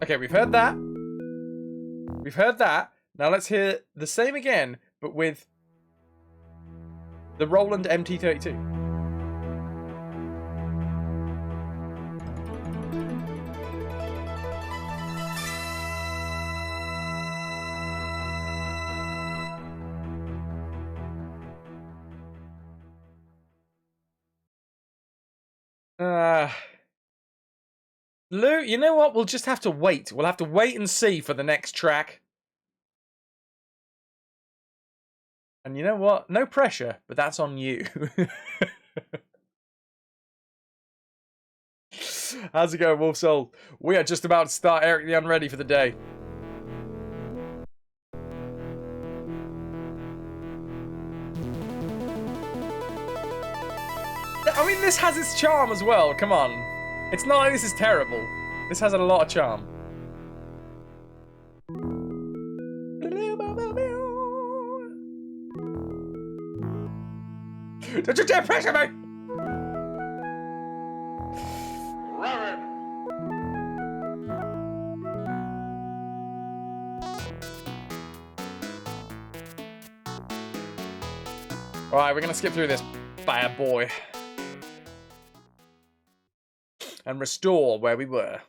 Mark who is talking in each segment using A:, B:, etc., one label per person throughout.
A: Okay, we've heard that. We've heard that. Now let's hear the same again, but with the Roland MT32. Lou, you know what? We'll just have to wait. We'll have to wait and see for the next track. And you know what? No pressure, but that's on you. How's it going, Wolf Soul? We are just about to start Eric the Unready for the day. I mean, this has its charm as well. Come on. It's not like this is terrible. This has a lot of charm. Don't you dare pressure me! Alright, we're gonna skip through this bad boy. And restore where we were.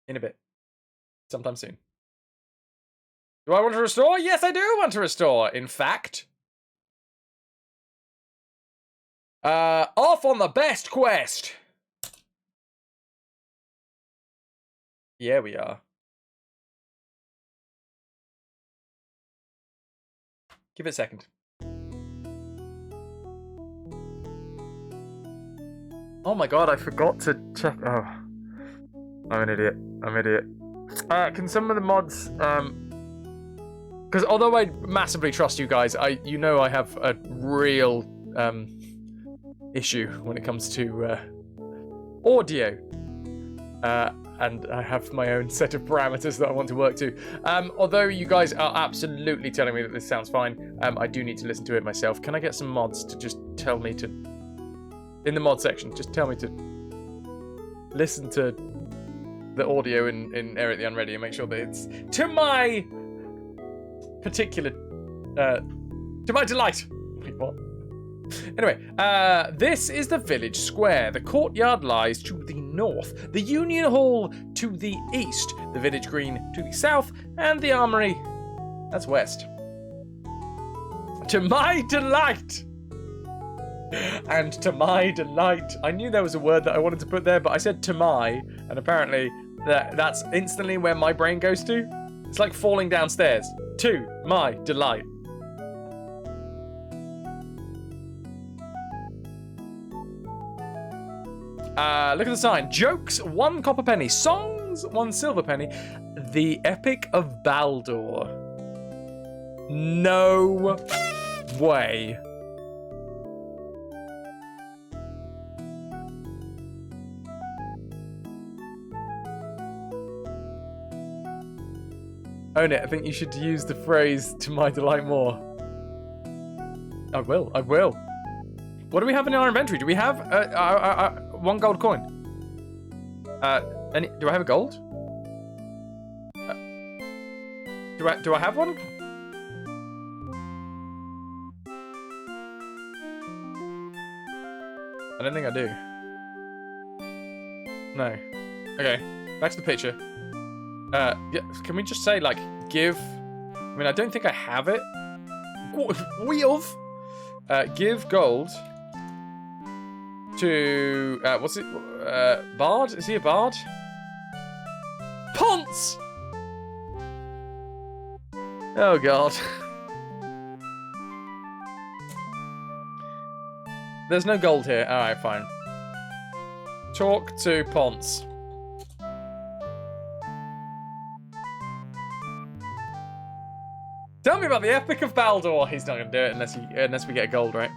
A: In a bit. Sometime soon. Do I want to restore? Yes, I do want to restore, in fact. Off on the best quest. Yeah, we are. Give it a second. Oh my god, I forgot to check. Oh. I'm an idiot. I'm an idiot. Can some of the mods, because although I massively trust you guys, you know I have a real issue when it comes to audio, and I have my own set of parameters that I want to work to. Although you guys are absolutely telling me that this sounds fine, I do need to listen to it myself. Can I get some mods to just tell me to, in the mod section, just tell me to listen to the audio in Eric the Unready and make sure that it's to my particular, to my delight. Wait, what? Anyway, this is the village square. The courtyard lies to the north, the Union Hall to the east, the village green to the south, and the armory, that's west. To my delight! And to my delight. I knew there was a word that I wanted to put there, but I said to my, and apparently that's instantly where my brain goes to. It's like falling downstairs. To my delight. Look at the sign. Jokes, 1 copper penny. Songs, 1 silver penny. The Epic of Baldur. No way. Own it. I think you should use the phrase "to my delight" more. I will. I will. What do we have in our inventory? Do we have 1 gold coin? Do I have a gold? Do I have one? I don't think I do. No. Okay. Back to the picture. Yeah, can we just say, like, give... I mean, I don't think I have it. Give gold to... what's it? Bard? Is he a bard? Ponce! Oh, God. There's no gold here. Alright, fine. Talk to Ponce. Tell me about the Epic of Baldur. He's not going to do it unless we get gold, right?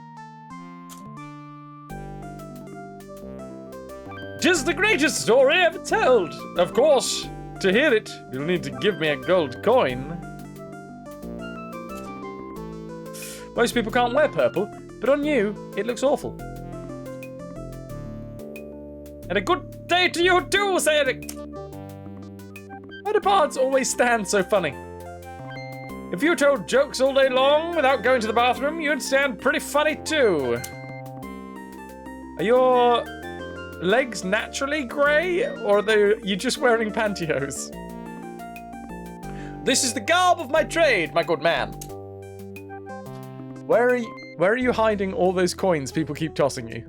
A: Just the greatest story ever told. Of course, to hear it, you'll need to give me a gold coin. Most people can't wear purple, but on you, it looks awful. And a good day to you too, say Eric. Why do bards always stand so funny? If you told jokes all day long without going to the bathroom, you'd stand pretty funny too. Are your legs naturally grey, or are you just wearing pantyhose? This is the garb of my trade, my good man. Where are you hiding all those coins people keep tossing you?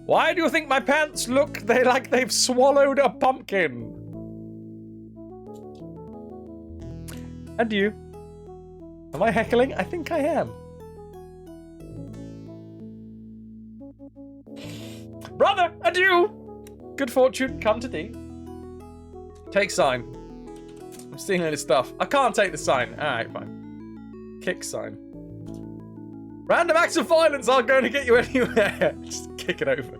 A: Why do you think my pants look like they've swallowed a pumpkin? And you? Am I heckling? I think I am. Brother, adieu! Good fortune, come to thee. Take sign. I'm stealing his stuff. I can't take the sign. Alright, fine. Kick sign. Random acts of violence aren't going to get you anywhere. Just kick it over.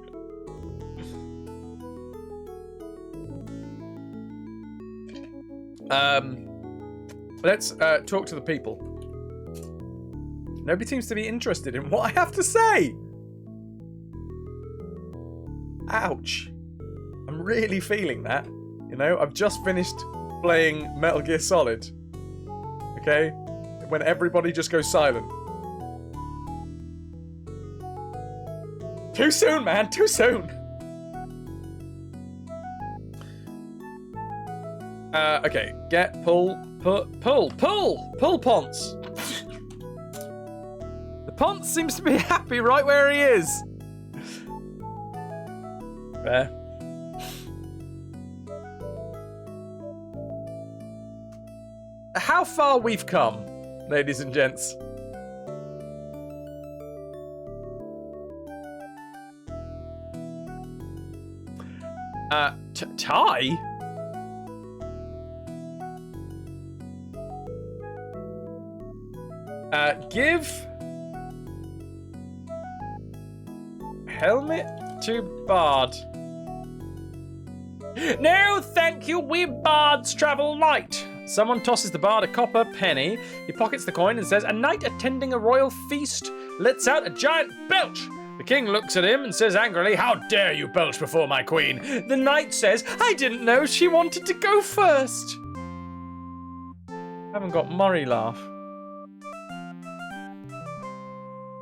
A: Let's talk to the people. Nobody seems to be interested in what I have to say. Ouch. I'm really feeling that. You know, I've just finished playing Metal Gear Solid. Okay? When everybody just goes silent. Too soon, man. Too soon. Okay. Get, pull, pull Ponce. The Ponce seems to be happy right where he is. Fair. How far we've come, ladies and gents. Ty? Give helmet to Bard. No, thank you, we bards travel light. Someone tosses the bard a copper penny. He pockets the coin and says, a knight attending a royal feast lets out a giant belch. The king looks at him and says angrily, how dare you belch before my queen? The knight says, I didn't know she wanted to go first. I haven't got Murray laugh.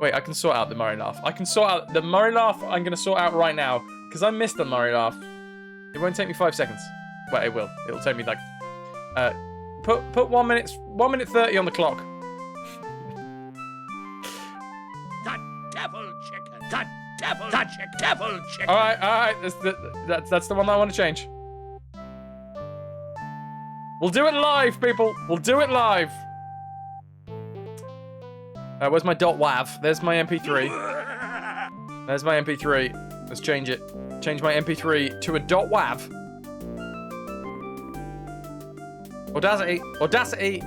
A: Wait, I can sort out the Murray laugh. I can sort out the Murray laugh. I'm going to sort out right now because I missed the Murray laugh. It won't take me 5 seconds. Well, it will. It'll take me like... Put 1 minute 30 on the clock.
B: That devil chicken. That devil chicken.
A: All right. That's the one I want to change. We'll do it live, people. We'll do it live. Where's my .wav? There's my MP3. There's my MP3. Let's change it. Change my MP3 to a .wav. Audacity. Audacity.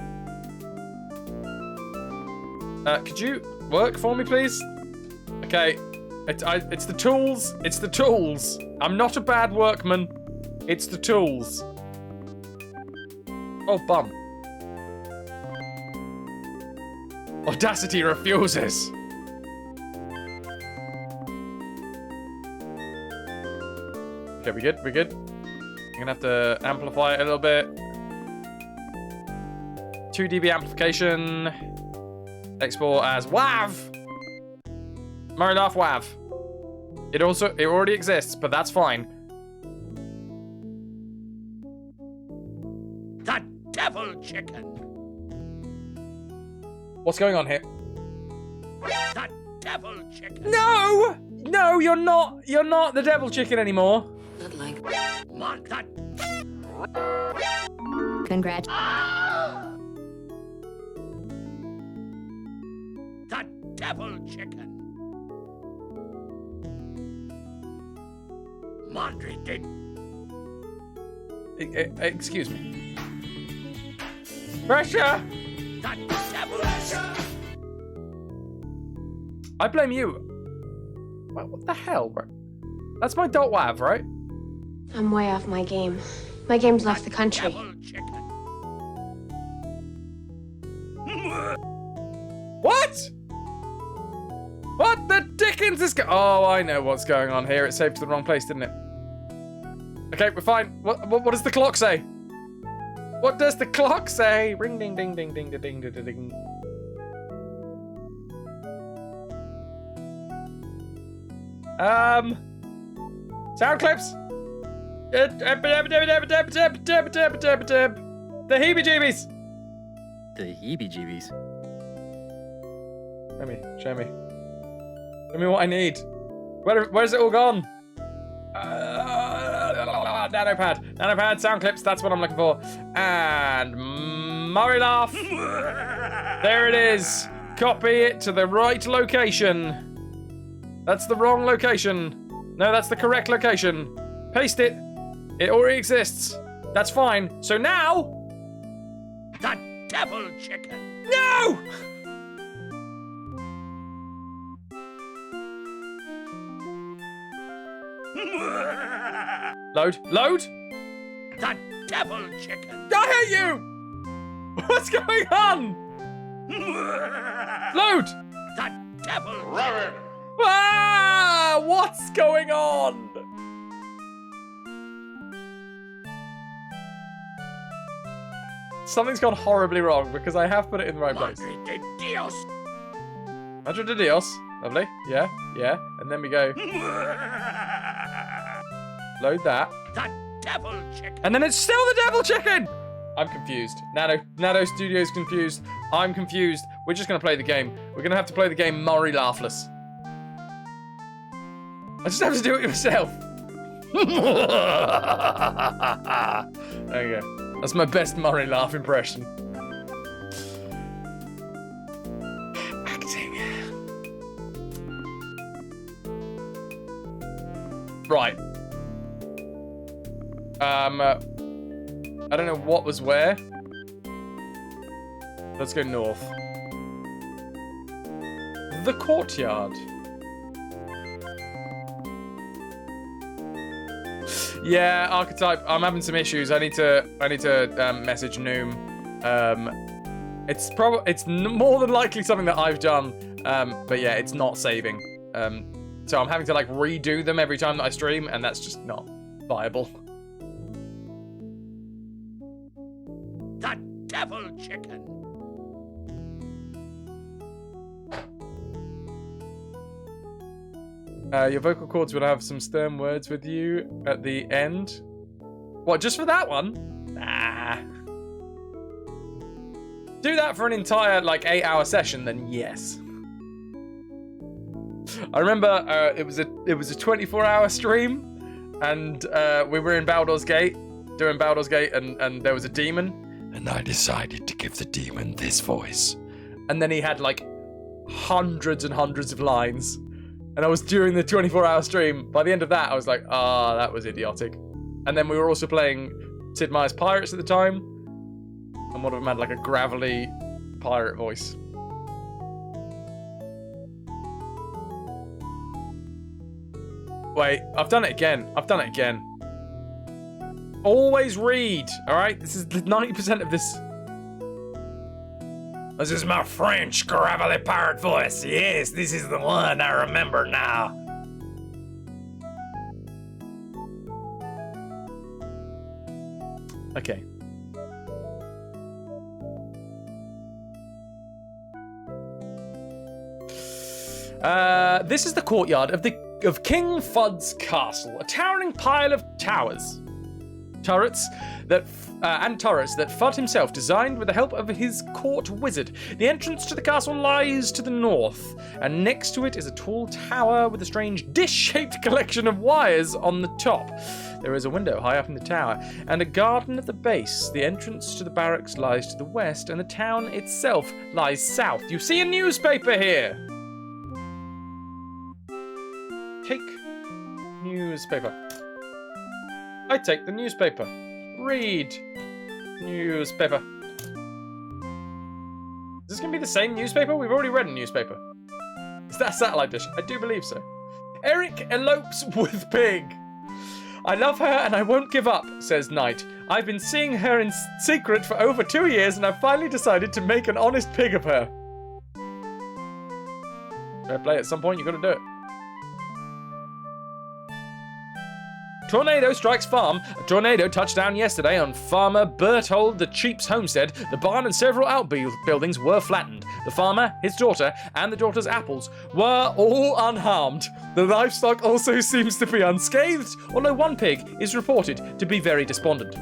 A: Could you work for me, please? Okay. It's the tools. It's the tools. I'm not a bad workman. It's the tools. Oh, bum. Audacity refuses. Okay, we good? We good? I'm gonna have to amplify it a little bit. 2 dB amplification. Export as WAV. Murray laugh WAV. It already exists, but that's fine.
B: That devil chicken.
A: What's going on here?
B: That devil chicken.
A: No! No, you're not the devil chicken anymore.
C: Not like
B: Want that?
C: congrats.
B: That devil chicken. Mondry did.
A: Excuse me. Pressure!
B: That devil chicken.
A: I blame you. What the hell, bro? That's my .wav, right?
D: I'm way off my game. My game's left the country.
B: Devil chicken.
A: What? What the dick chickens is Oh, I know what's going on here. It saved to the wrong place, didn't it? Okay, we're fine. What does the clock say? What does the clock say? Ring ding ding ding ding ding ding ding ding. Sound clips. The heebie-jeebies.
C: The heebie-jeebies.
A: Show me. Show me what I need. Where's it all gone? Nanopad, sound clips, that's what I'm looking for. And Murray laugh. There it is. Copy it to the right location. That's the wrong location. No, that's the correct location. Paste it. It already exists. That's fine. So now...
B: The devil chicken.
A: No! Load.
B: The devil chicken.
A: I hate you! What's going on? Load!
B: The devil.
A: Ah! What's going on? Something's gone horribly wrong because I have put it in the right place.
B: Madre de Dios.
A: Madre de Dios. Lovely. Yeah. And then we go. Load that.
B: The devil chicken.
A: And then it's still the devil chicken! I'm confused. Nano Studio's confused. I'm confused. We're just going to play the game. We're going to have to play the game Murray Laughless. I just have to do it myself. There you go. That's my best Murray laugh impression. Acting. Right. I don't know what was where. Let's go north. The courtyard. Yeah, archetype. I'm having some issues. I need to message Noom. It's more than likely something that I've done. But yeah, it's not saving. So I'm having to like redo them every time that I stream, and that's just not viable.
B: The devil chicken.
A: Your vocal cords will have some stern words with you at the end. What, just for that one? Nah. Do that for an entire, like, 8-hour session, then yes. I remember it was a 24-hour stream, and we were in Baldur's Gate, doing Baldur's Gate, and there was a demon, and I decided to give the demon this voice. And then he had, like, hundreds and hundreds of lines. And I was during the 24-hour stream. By the end of that, I was like, that was idiotic. And then we were also playing Sid Meier's Pirates at the time. And one of them had like a gravelly pirate voice. Wait, I've done it again. Always read, all right? This is 90% of this. This is my French gravelly pirate voice. Yes, this is the one I remember now. Okay. This is the courtyard of King Fudd's castle, a towering pile of turrets that Fudd himself designed with the help of his court wizard. The entrance to the castle lies to the north, and next to it is a tall tower with a strange dish-shaped collection of wires on the top. There is a window high up in the tower, and a garden at the base. The entrance to the barracks lies to the west, and the town itself lies south. You see a newspaper here. Take newspaper. I take the newspaper. Read newspaper. Is this going to be the same newspaper? We've already read a newspaper. Is that a satellite dish? I do believe so. Eric elopes with pig. I love her and I won't give up, says Knight. I've been seeing her in secret for over 2 years and I've finally decided to make an honest pig of her. Fair play, at some point you've got to do it. Tornado strikes farm. A tornado touched down yesterday on farmer Berthold the Cheap's homestead. The barn and several outbuildings were flattened. The farmer, his daughter, and the daughter's apples were all unharmed. The livestock also seems to be unscathed, although one pig is reported to be very despondent.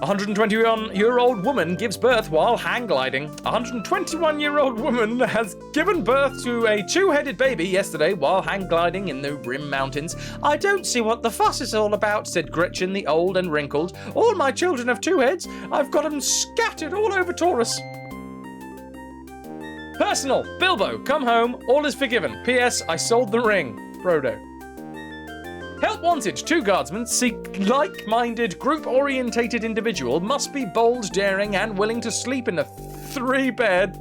A: A 121-year-old woman gives birth while hang gliding. A 121-year-old woman has given birth to a two-headed baby yesterday while hang gliding in the Rim Mountains. I don't see what the fuss is all about, said Gretchen the old and wrinkled. All my children have two heads. I've got them scattered all over Taurus. Personal. Bilbo, come home. All is forgiven. P.S. I sold the ring. Frodo. Help wanted. 2 guardsmen seek like-minded, group-orientated individual. Must be bold, daring, and willing to sleep in a 3-bed.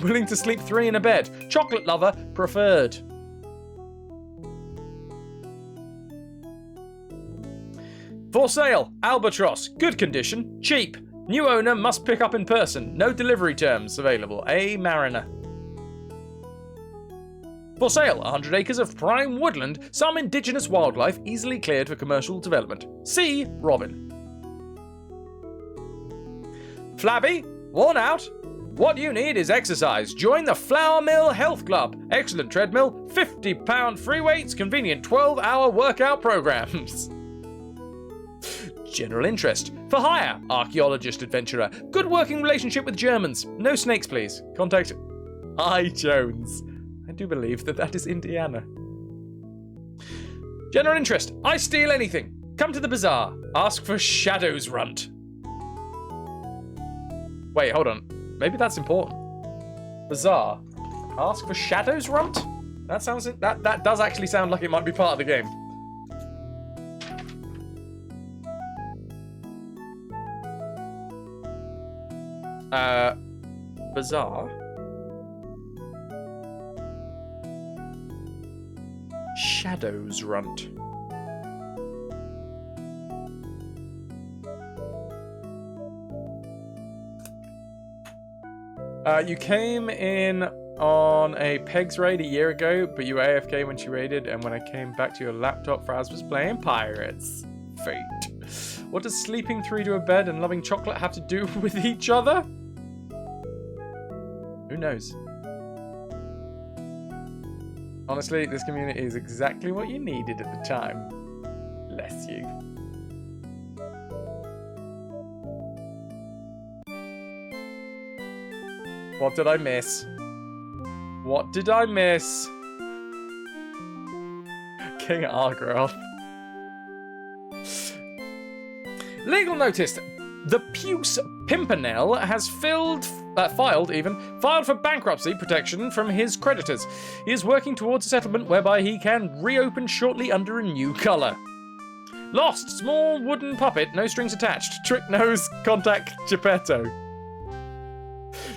A: Willing to sleep 3 in a bed. Chocolate lover preferred. For sale. Albatross. Good condition. Cheap. New owner must pick up in person. No delivery terms available. A mariner. For sale, 100 acres of prime woodland, some indigenous wildlife easily cleared for commercial development. See Robin. Flabby? Worn out? What you need is exercise. Join the Flour Mill Health Club. Excellent treadmill, 50-pound free weights, convenient 12-hour workout programs. General interest. For hire, archaeologist adventurer. Good working relationship with Germans. No snakes, please. Contact I. Jones. I do believe that is Indiana. General interest. I steal anything. Come to the bazaar. Ask for Shadows Runt. Wait, hold on. Maybe that's important. Bazaar. Ask for Shadows Runt? That sounds... That does actually sound like it might be part of the game. Bazaar. Shadows Runt. You came in on a Peg's raid a year ago, but you were AFK when she raided, and when I came back to your laptop, Fraz was playing Pirates. Fate. What does sleeping 3 to a bed and loving chocolate have to do with each other? Who knows? Honestly, this community is exactly what you needed at the time. Bless you. What did I miss? What did I miss? King Argroth. Legal notice. The Puce Pimpernel has filed for bankruptcy protection from his creditors. He is working towards a settlement whereby he can reopen shortly under a new colour. Lost. Small wooden puppet, no strings attached. Trick nose, contact Geppetto.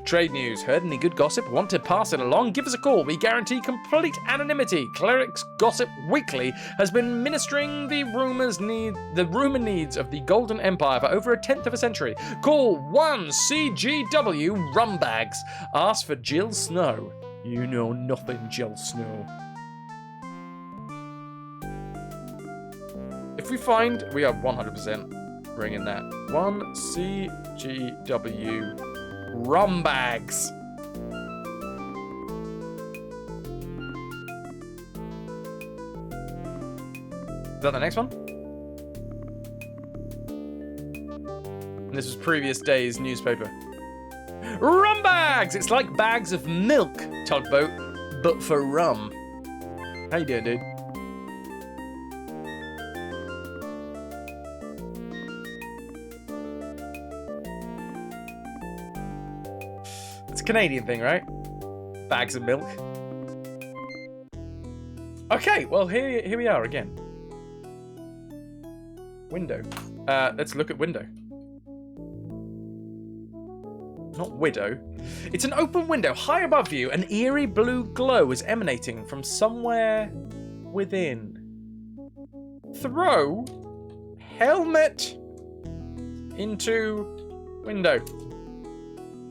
A: Trade news. Heard any good gossip? Want to pass it along? Give us a call. We guarantee complete anonymity. Cleric's Gossip Weekly has been ministering the rumour needs of the Golden Empire for over 1/10 of a century. Call 1CGW Rumbags. Ask for Jill Snow. You know nothing, Jill Snow. If we find, we are 100% bringing that. 1CGW Rumbags. Is that the next one? And this was previous day's newspaper. Rumbags! It's like bags of milk, tugboat, but for rum. How you doing, dude? It's a Canadian thing, right? Bags of milk. Okay, well here we are again. Window. Let's look at window. Not widow. It's an open window high above you. An eerie blue glow is emanating from somewhere within. Throw helmet into window.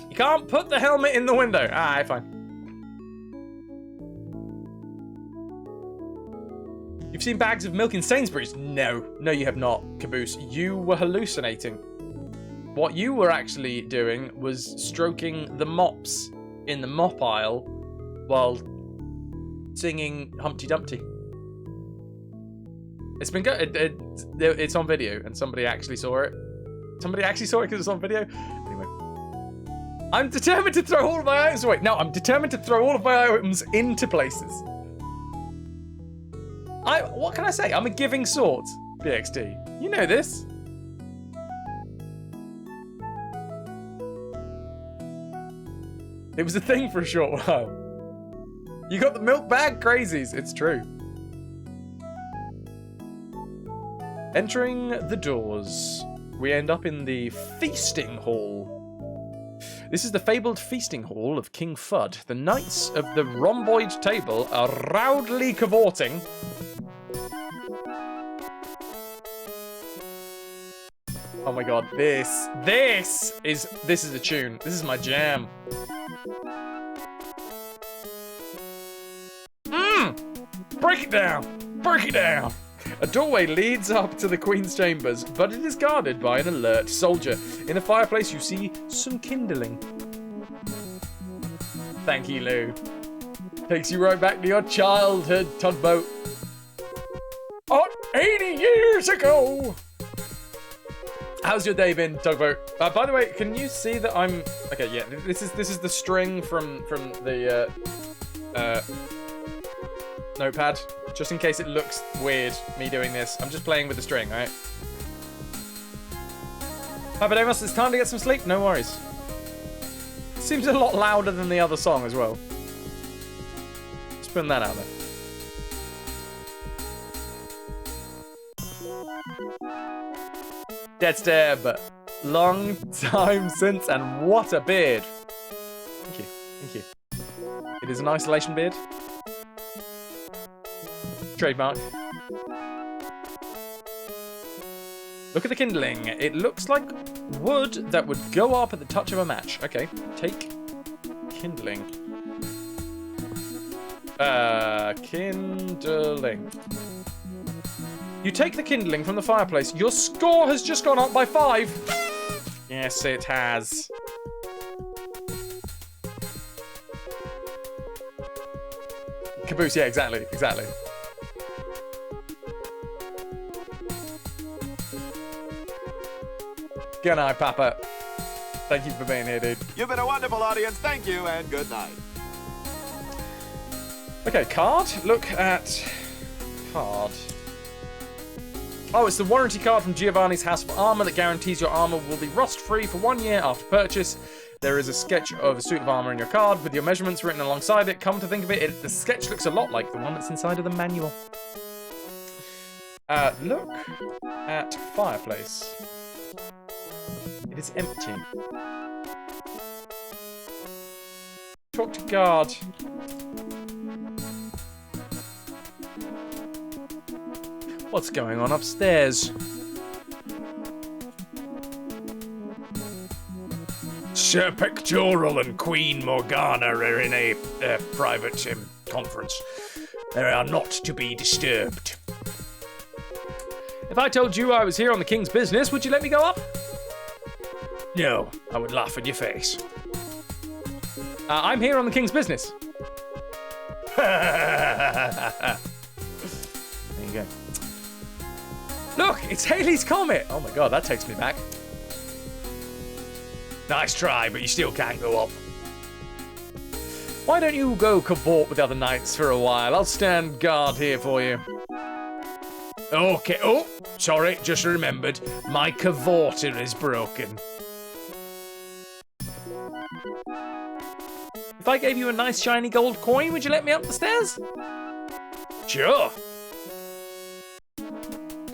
A: You can't put the helmet in the window. Alright, fine. You've seen bags of milk in Sainsbury's? No. No, you have not, Caboose. You were hallucinating. What you were actually doing was stroking the mops in the mop aisle while singing Humpty Dumpty. It's been good. It's on video, and somebody actually saw it. Somebody actually saw it because it's on video. Anyway. I'm determined to throw all of my items away. No, I'm determined to throw all of my items into places. What can I say? I'm a giving sort, BXD. You know this. It was a thing for a short while. You got the milk bag crazies. It's true. Entering the doors, we end up in the feasting hall. This is the fabled feasting hall of King Fudd. The knights of the rhomboid table are rowdly cavorting. Oh my god, this is a tune. This is my jam. Break it down! Break it down! A doorway leads up to the Queen's chambers, but it is guarded by an alert soldier. In the fireplace, you see some kindling. Thank you, Lou. Takes you right back to your childhood, tugboat. 80 years ago! How's your day been, tugboat? By the way, can you see that I'm... Okay, yeah, this is the string from the notepad. Just in case it looks weird, me doing this. I'm just playing with the string, alright? Papademos, it's time to get some sleep. No worries. Seems a lot louder than the other song as well. Just putting that out there. Dead stare, but long time since, and what a beard. Thank you, thank you. It is an isolation beard. Trademark. Look at the kindling. It looks like wood that would go up at the touch of a match. Okay, take kindling. Kindling. You take the kindling from the fireplace. Your score has just gone up by 5. Yes, it has. Caboose, yeah, exactly. Good night, Papa. Thank you for being here, dude.
E: You've been a wonderful audience. Thank you, and good night.
A: Okay, card. Look at card. Oh, it's the warranty card from Giovanni's House of Armor that guarantees your armor will be rust-free for 1 year after purchase. There is a sketch of a suit of armor in your card with your measurements written alongside it. Come to think of it, the sketch looks a lot like the one that's inside of the manual. Look at fireplace. It is empty. Talk to guard. What's going on upstairs? Sir Pectoral and Queen Morgana are in a private conference. They are not to be disturbed. If I told you I was here on the King's business, would you let me go up? No, I would laugh in your face. I'm here on the King's business. There you go. Look, it's Halley's Comet. Oh my god, that takes me back. Nice try, but you still can't go up. Why don't you go cavort with the other knights for a while? I'll stand guard here for you. Okay, oh, sorry, just remembered. My cavorter is broken. If I gave you a nice shiny gold coin, would you let me up the stairs? Sure.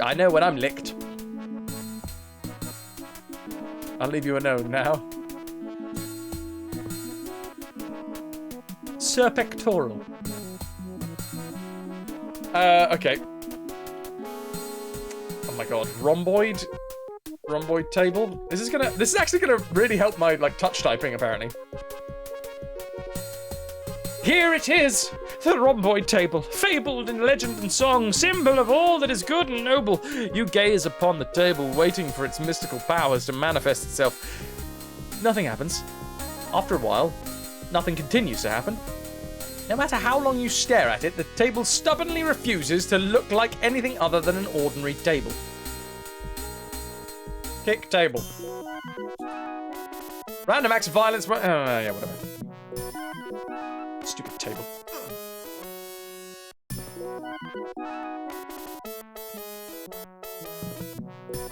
A: I know when I'm licked. I'll leave you a note now. Sir Pectoral. Okay. Oh my god, rhomboid table. This is actually gonna really help my touch typing apparently. Here it is, the rhomboid table, fabled in legend and song, symbol of all that is good and noble. You gaze upon the table, waiting for its mystical powers to manifest itself. Nothing happens. After a while, nothing continues to happen. No matter how long you stare at it, the table stubbornly refuses to look like anything other than an ordinary table. Kick table. Random acts of violence. Yeah, whatever. Stupid table.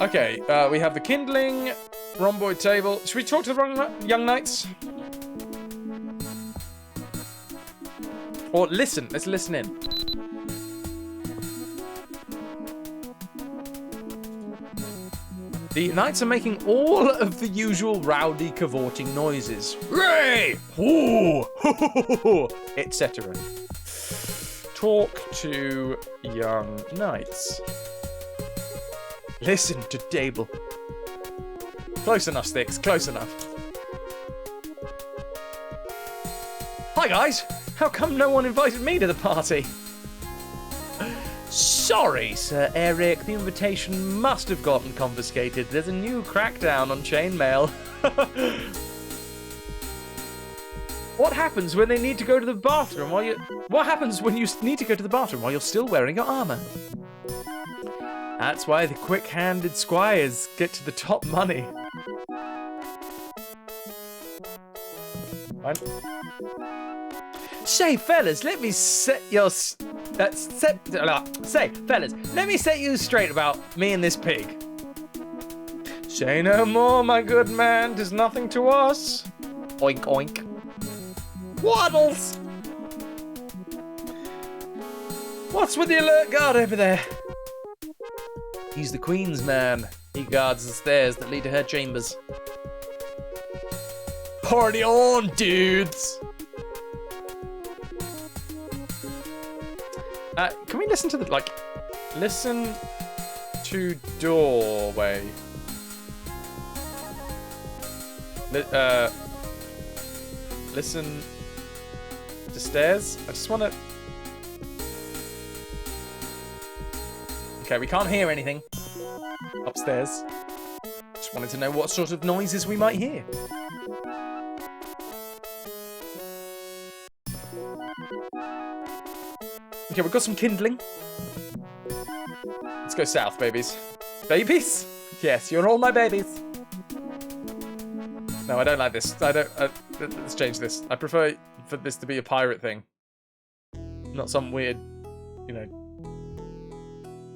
A: Okay, we have the kindling, rhomboid table. Should we talk to the young knights? Or listen. Let's listen in. The knights are making all of the usual rowdy, cavorting noises. Ray! Ooh! Etc. Talk to young knights. Listen to table. Close enough, Sticks. Close enough. Hi, guys. How come no one invited me to the party? Sorry, Sir Eric. The invitation must have gotten confiscated. There's a new crackdown on chainmail. What happens when they need to go to the bathroom while you... What happens when you need to go to the bathroom while you're still wearing your armor? That's why the quick-handed squires get to the top money. Fine. Say, fellas, let me set your... fellas, let me set you straight about me and this pig. Say no more, my good man. 'Tis nothing to us. Oink, oink. Waddles! What's with the alert guard over there? He's the Queen's man. He guards the stairs that lead to her chambers. Party on, dudes! Can we listen to the, listen to doorway. Listen to stairs. I just want to... Okay, we can't hear anything upstairs. Just wanted to know what sort of noises we might hear. Okay, we've got some kindling. Let's go south, babies. Babies? Yes, you're all my babies. No, I don't like this. Let's change this. I prefer for this to be a pirate thing. Not some weird,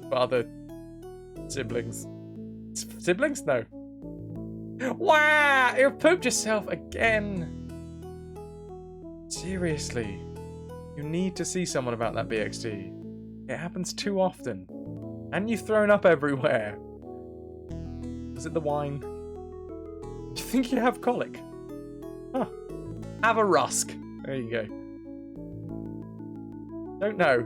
A: father siblings. Siblings? No. Wow! You've pooped yourself again. Seriously. You need to see someone about that BXT. It happens too often. And you've thrown up everywhere. Is it the wine? Do you think you have colic? Huh. Have a rusk. There you go. Don't know.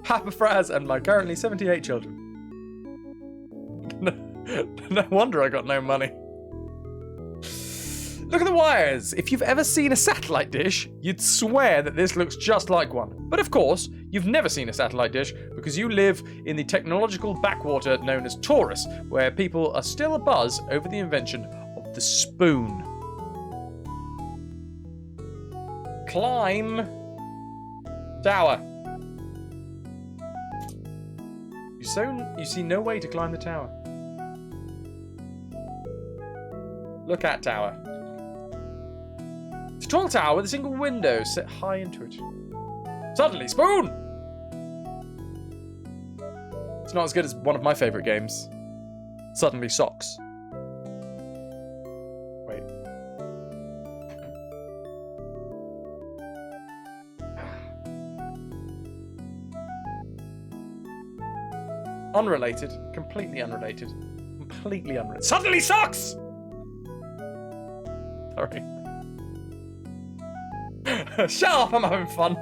A: Papa Fraz and my currently 78 children. No wonder I got no money. Look at the wires! If you've ever seen a satellite dish, you'd swear that this looks just like one. But of course, you've never seen a satellite dish because you live in the technological backwater known as Taurus, where people are still abuzz over the invention of the spoon. Climb tower. You see no way to climb the tower. Look at tower. It's a tall tower with a single window set high into it. Suddenly, spoon! It's not as good as one of my favourite games. Suddenly, socks. Wait. Unrelated. Completely unrelated. Completely unrelated. Suddenly, socks! Sorry. Shut up, I'm having fun.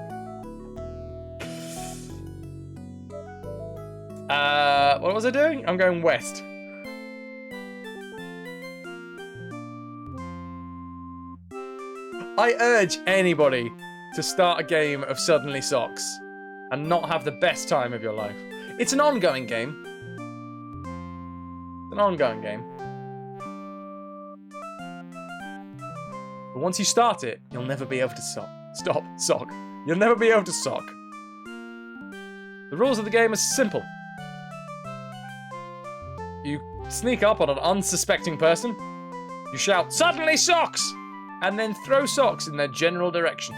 A: What was I doing? I'm going west. I urge anybody to start a game of Suddenly Socks and not have the best time of your life. It's an ongoing game. It's an ongoing game. But once you start it, you'll never be able to sock. You'll never be able to sock. The rules of the game are simple. You sneak up on an unsuspecting person, you shout, "Suddenly Socks!" and then throw socks in their general direction.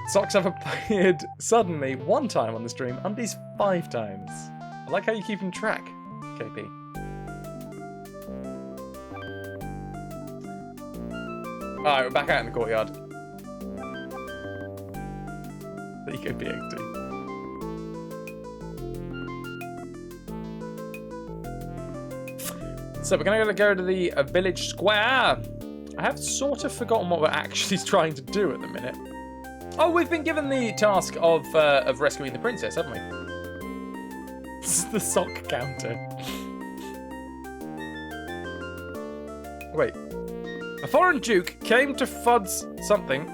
A: Socks have appeared suddenly 1 time on the stream, undies 5 times. I like how you keep in track, KP. Alright, we're back out in the courtyard. There you go, BXT. So we're going to go to the village square. I have sort of forgotten what we're actually trying to do at the minute. Oh, we've been given the task of rescuing the princess, haven't we? This is the sock counter. Wait. A foreign duke came to Fudd's something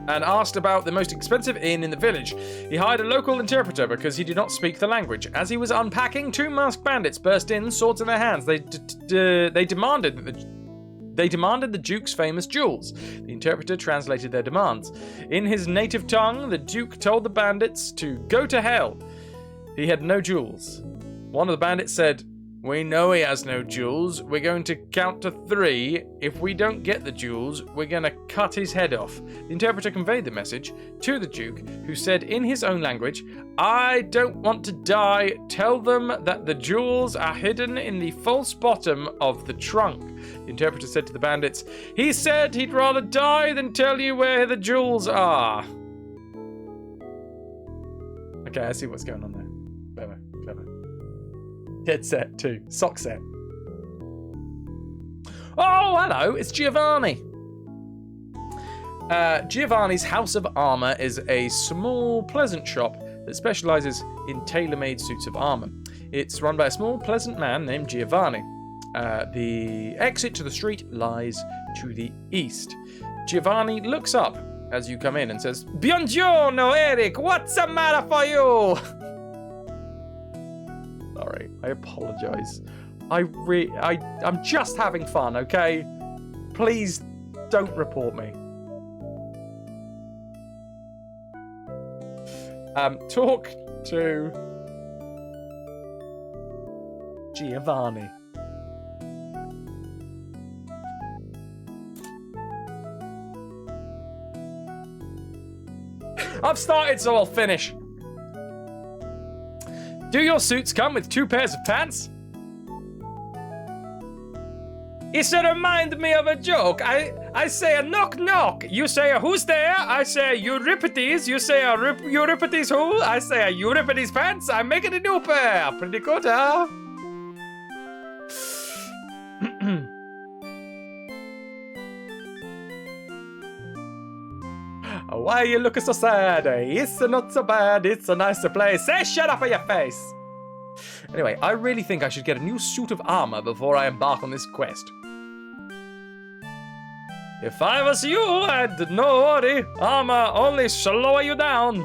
A: and asked about the most expensive inn in the village. He hired a local interpreter because he did not speak the language. As he was unpacking, 2 masked bandits burst in, swords in their hands. They demanded the Duke's famous jewels. The interpreter translated their demands. In his native tongue, the Duke told the bandits to go to hell. He had no jewels. One of the bandits said, "We know he has no jewels. We're going to count to 3. If we don't get the jewels, we're going to cut his head off." The interpreter conveyed the message to the Duke, who said in his own language, "I don't want to die. Tell them that the jewels are hidden in the false bottom of the trunk." The interpreter said to the bandits, "He said he'd rather die than tell you where the jewels are." Okay, I see what's going on there. Clever. Head set too. Sock set. Oh, hello. It's Giovanni. Giovanni's House of Armor is a small, pleasant shop that specializes in tailor-made suits of armor. It's run by a small, pleasant man named Giovanni. The exit to the street lies to the east. Giovanni looks up as you come in and says, "Buongiorno, Eric. What's the matter for you?" Sorry, I apologize. I'm just having fun, okay? Please don't report me. Talk to Giovanni. I've started, so I'll finish. Do your suits come with 2 pairs of pants? It's a remind me of a joke. I say a knock knock. You say a who's there? I say Euripides. You say a Euripides who? I say a Euripides pants. I'm making a new pair. Pretty good, huh? Why you looking so sad? It's not so bad. It's a nicer place. Say shut up in your face. Anyway, I really think I should get a new suit of armor before I embark on this quest. If I was you, I'd no worry. Armor only slow you down.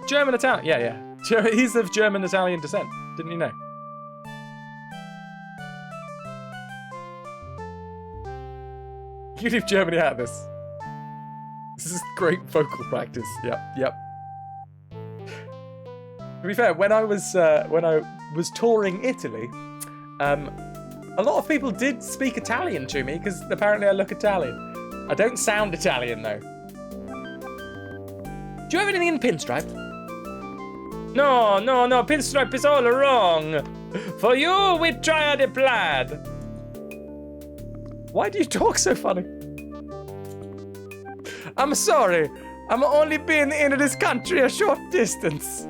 A: German Italian. Yeah. He's of German Italian descent. Didn't you know? You leave Germany out of this. This is great vocal practice. Yep. To be fair, when I was touring Italy, a lot of people did speak Italian to me because apparently I look Italian. I don't sound Italian though. Do you have anything in pinstripe? No. Pinstripe is all wrong. For you, we try the plaid. Why do you talk so funny? I'm sorry. I'm only been in this country a short distance.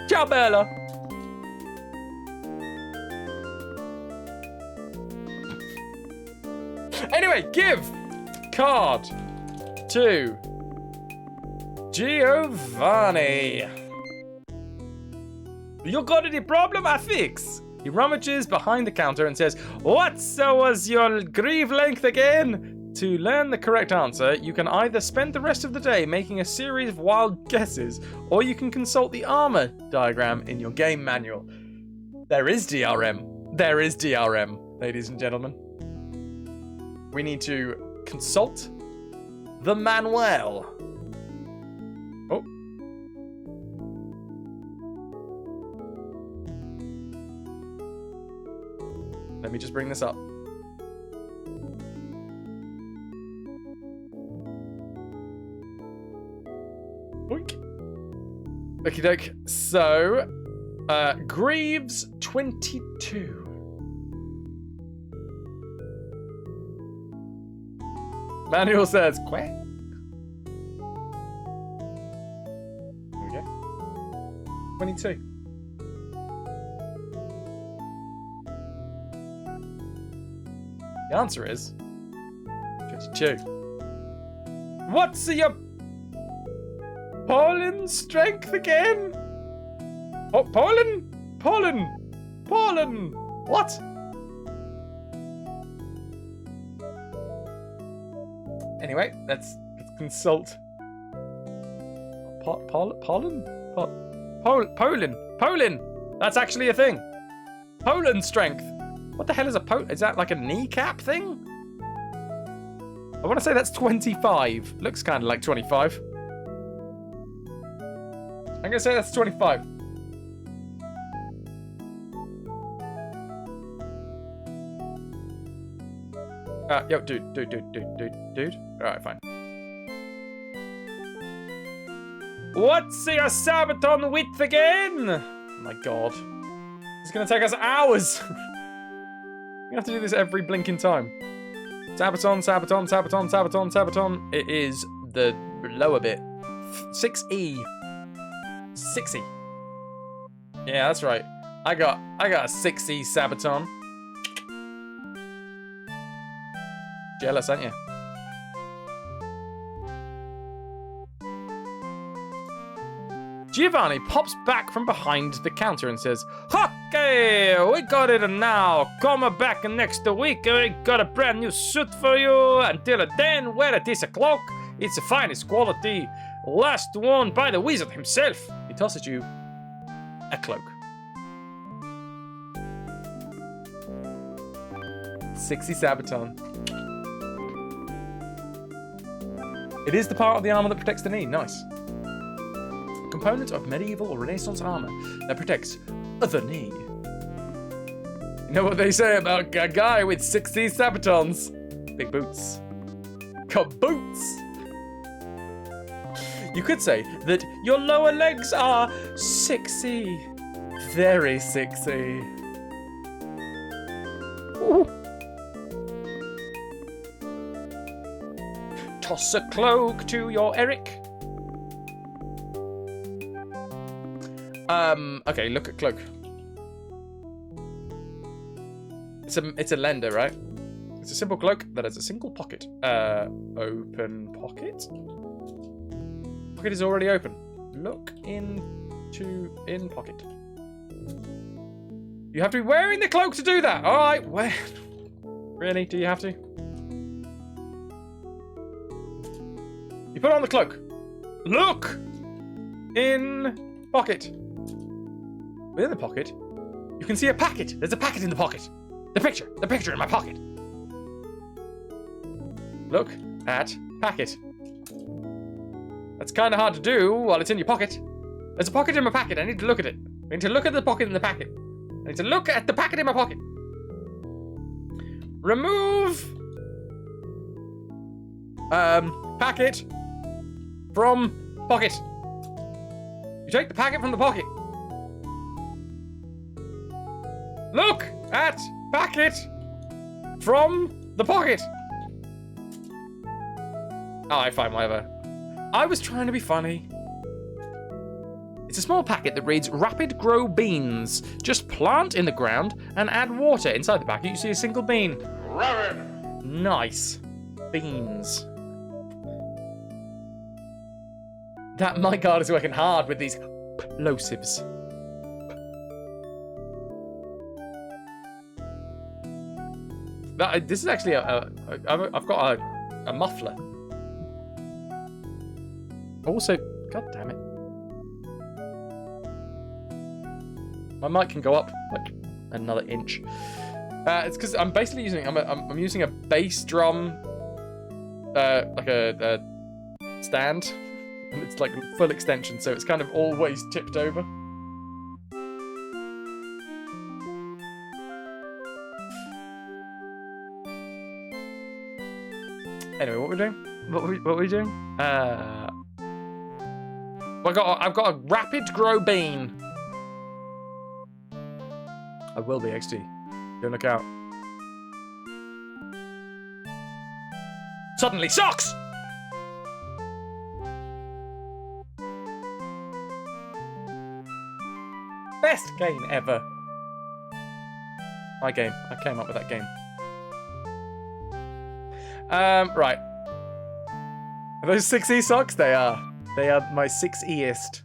A: Ciao, Bella. Anyway, give card to Giovanni. You got any problem? I fix. He rummages behind the counter and says, what was your grieve length again? To learn the correct answer, you can either spend the rest of the day making a series of wild guesses, or you can consult the armor diagram in your game manual. There is DRM. There is DRM, ladies and gentlemen. We need to consult the manual. Oh. Let me just bring this up. Boink. Okie doke. So, Greaves 22. Manual says, quack. There we go. 22. The answer is 22. What's your pollen strength again? Oh, pollen? Pollen! Pollen! What? Anyway, let's consult. Pollen? Pollen! That's actually a thing. Pollen strength. What the hell is a pollen? Is that like a kneecap thing? I want to say that's 25. Looks kind of like 25. I'm going to say that's 25. Yo, dude. Alright, fine. What's your Sabaton width again? Oh my god. It's going to take us hours. We have to do this every blinking time. Sabaton. It is the lower bit. 6E. 6E. Yeah, that's right. I got a 6E Sabaton. Jealous, aren't you? Giovanni pops back from behind the counter and says, okay, we got it now. Come back next week. We got a brand new suit for you. Until then, wear this cloak. It's the finest quality. Last worn by the wizard himself. He tosses you a cloak. 60 Sabaton. It is the part of the armor that protects the knee. Nice. Component of medieval or Renaissance armor that protects the knee. You know what they say about a guy with 60 Sabatons? Big boots. Kaboots! You could say that your lower legs are 6E. Very 6E. Ooh. Toss a cloak to your Eric. Okay, look at cloak. It's a lender, right? It's a simple cloak that has a single pocket. Open pocket? Pocket is already open. Look in pocket. You have to be wearing the cloak to do that. All right, where? Really? Do you have to? You put on the cloak. Look in pocket. Within the pocket, you can see a packet. There's a packet in the pocket. The picture in my pocket. Look at packet. That's kind of hard to do while it's in your pocket. There's a pocket in my packet. I need to look at it. I need to look at the pocket in the packet. I need to look at the packet in my pocket. Remove packet from pocket. You take the packet from the pocket. Look at packet from the pocket. Alright, fine, whatever. I was trying to be funny. It's a small packet that reads Rapid Grow Beans. Just plant in the ground and add water. Inside the packet, you see a single bean.
B: Rabbit.
A: Nice. Beans. That mic guard is working hard with these plosives. This is actually I've got a muffler. Also, god damn it. My mic can go up like another inch. It's because I'm basically using I'm using a bass drum, like a stand, and it's like full extension, so it's kind of always tipped over. Anyway, what we're doing? What we doing? I've got a rapid grow bean. I will be XD. Don't look out. Suddenly, socks! Best game ever. My game. I came up with that game. Right. Are those 6E socks? They are. They are my 6E-ist.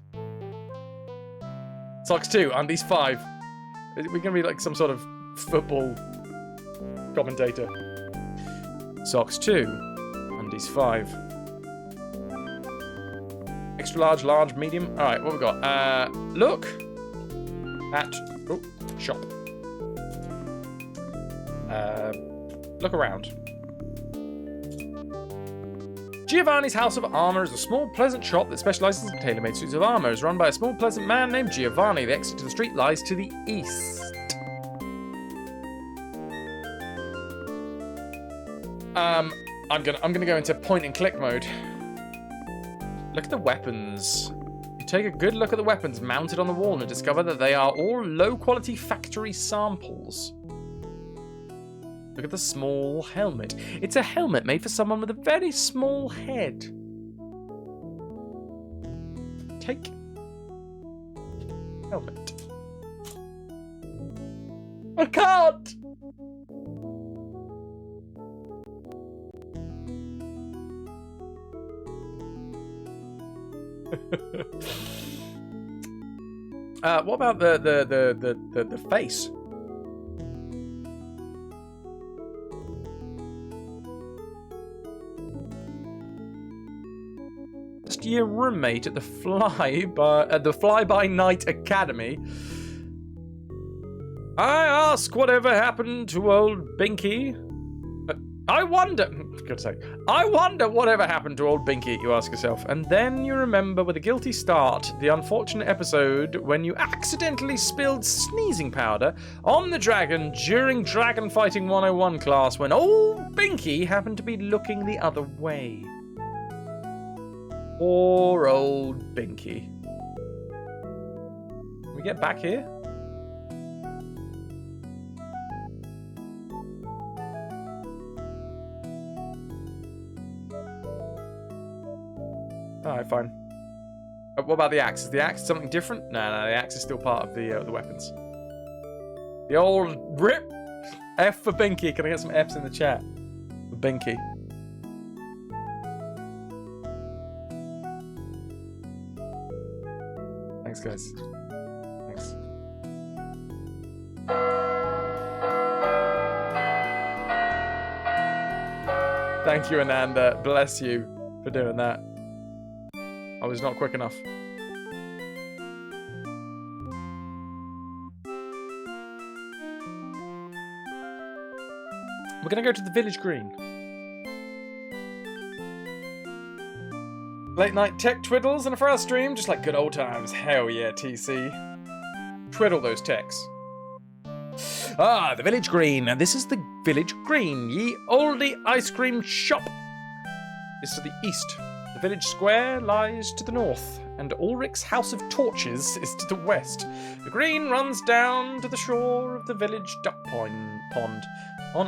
A: Socks 2, undies 5. We're gonna be like some sort of football commentator. Socks 2, undies 5. Extra large, large, medium. Alright, what we got? Look at shop. Look around. Giovanni's House of Armour is a small, pleasant shop that specialises in tailor-made suits of armour. It's run by a small, pleasant man named Giovanni. The exit to the street lies to the east. I'm gonna go into point-and-click mode. Look at the weapons. You take a good look at the weapons mounted on the wall and discover that they are all low-quality factory samples. Look at the small helmet. It's a helmet made for someone with a very small head. Take helmet. I can't! What about the face? Just your roommate at the Fly-by-Night Academy. I ask whatever happened to old Binky. I wonder whatever happened to old Binky, you ask yourself. And then you remember with a guilty start the unfortunate episode when you accidentally spilled sneezing powder on the dragon during Dragon Fighting 101 class when old Binky happened to be looking the other way. Poor old Binky. Can we get back here? Alright, fine. What about the axe? Is the axe something different? No, the axe is still part of the weapons. The old rip! F for Binky. Can I get some Fs in the chat? For Binky. Thanks, guys. Thanks. Thank you, Ananda. Bless you for doing that. I was not quick enough. We're gonna go to the village green. Late night tech twiddles and a Fraz stream, just like good old times. Hell yeah, TC. Twiddle those techs. Ah, the village green. And this is the village green. Ye olde ice cream shop is to the east. The village square lies to the north, and Ulrich's House of Torches is to the west. The green runs down to the shore of the village duck pond. On